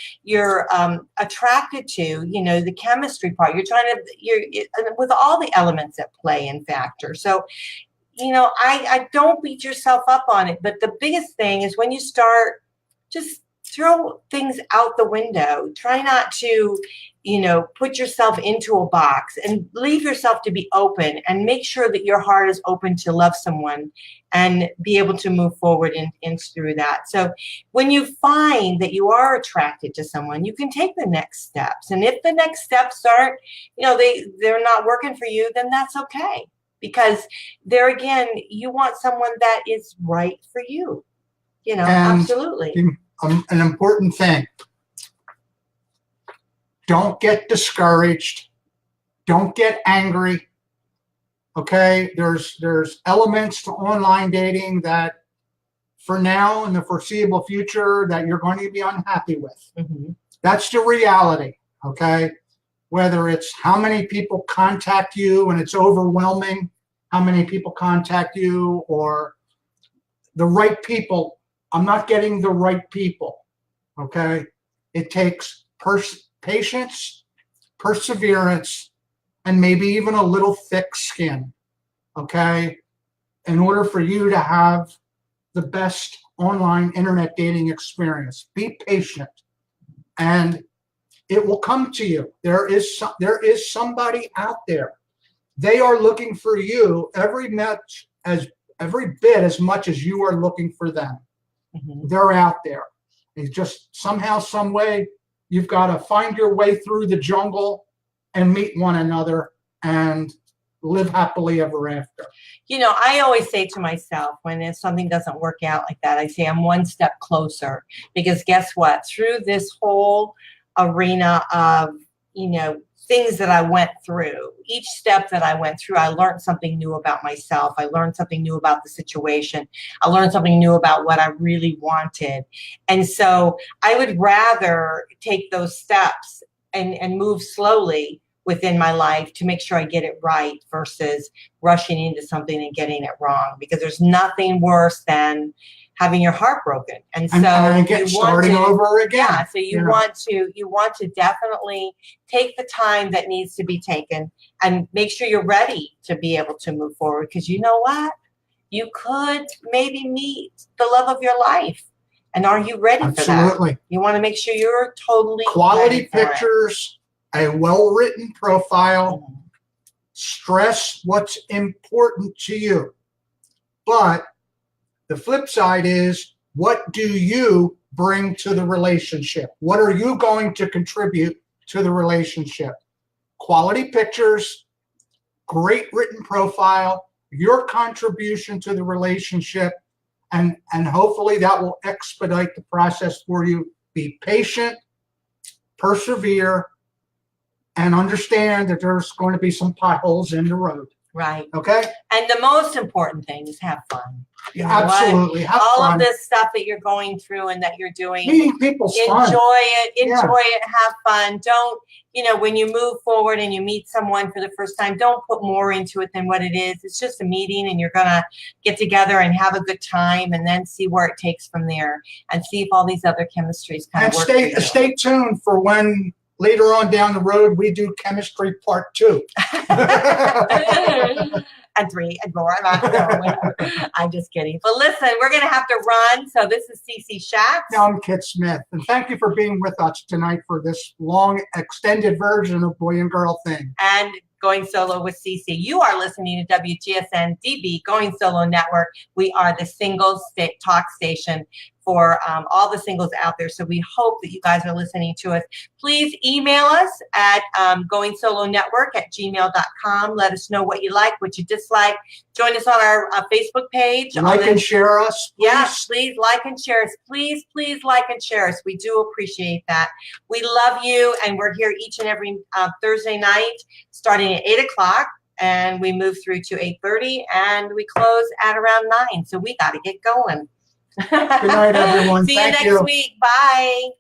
Speaker 2: attracted to. The chemistry part. You're with all the elements that play and factor. So, I don't beat yourself up on it. But the biggest thing is when you start, just throw things out the window. Try not to, put yourself into a box, and leave yourself to be open, and make sure that your heart is open to love someone and be able to move forward and through that. So when you find that you are attracted to someone, you can take the next steps. And if the next steps aren't, they're not working for you, then that's okay. Because there again, you want someone that is right for you. Absolutely.
Speaker 1: An important thing. Don't get discouraged. Don't get angry. Okay, there's elements to online dating that for now in the foreseeable future that you're going to be unhappy with. That's the reality. Okay, whether it's how many people contact you and it's overwhelming, how many people contact you, or the right people. I'm not getting the right people. Okay, it takes patience, perseverance, and maybe even a little thick skin. Okay, in order for you to have the best online internet dating experience. Be patient, and it will come to you. There is somebody out there. They are looking for you every bit as much as you are looking for them. They're out there. It's just somehow, some way, you've got to find your way through the jungle and meet one another and live happily ever after.
Speaker 2: I always say to myself, if something doesn't work out like that, I say I'm one step closer, because guess what? Through this whole arena of, things that I went through, each step that I went through, I learned something new about myself. I learned something new about the situation. I learned something new about what I really wanted. And so I would rather take those steps and move slowly within my life to make sure I get it right, versus rushing into something and getting it wrong, because there's nothing worse than having your heart broken. And so
Speaker 1: starting over again.
Speaker 2: Yeah. So you want to definitely take the time that needs to be taken and make sure you're ready to be able to move forward. Because you know what? you could maybe meet the love of your life. And are you ready for that?
Speaker 1: Absolutely.
Speaker 2: You want to make sure you're totally
Speaker 1: Quality
Speaker 2: ready for it.
Speaker 1: pictures, a well-written profile,
Speaker 2: Mhm.
Speaker 1: stress what's important to you. But the flip side is, what do you bring to the relationship? What are you going to contribute to the relationship? Quality pictures, great written profile, your contribution to the relationship, and hopefully that will expedite the process for you. Be patient, persevere, and understand that there's going to be some potholes in the road.
Speaker 2: Right.
Speaker 1: Okay?
Speaker 2: And the most important thing is have fun. You know what?
Speaker 1: Absolutely. Have
Speaker 2: All
Speaker 1: fun.
Speaker 2: of this stuff that you're going through and that you're doing,
Speaker 1: Meeting people's fun.
Speaker 2: enjoy it, have fun. Don't, when you move forward and you meet someone for the first time, don't put more into it than what it is. It's just a meeting, and you're going to get together and have a good time, and then see where it takes from there, and see if all these other chemistries kind
Speaker 1: And
Speaker 2: of work for you.
Speaker 1: stay tuned for when later on down the road we do chemistry part 2.
Speaker 2: And 3 and 4. I'm just kidding. But listen, we're going to have to run. So this is Cece Shatz.
Speaker 1: Now I'm Kit Smith, and thank you for being with us tonight for this long extended version of Boy and Girl Thing.
Speaker 2: And Going Solo with Cece. You are listening to WGSN-DB, Going Solo Network. We are the singles talk station for all the singles out there. So we hope that you guys are listening to us. Please email us at goingsolonetwork@gmail.com. Let us know what you like, what you dislike. Join us on our Facebook page.
Speaker 1: Like and share us, please.
Speaker 2: Yeah, please like and share us. Please, please like and share us. We do appreciate that. We love you, and we're here each and every Thursday night, starting at 8 o'clock, and we move through to 8:30, and we close at around 9. So we got to get going.
Speaker 1: Good night, everyone.
Speaker 2: See
Speaker 1: Thank
Speaker 2: you next week. Bye.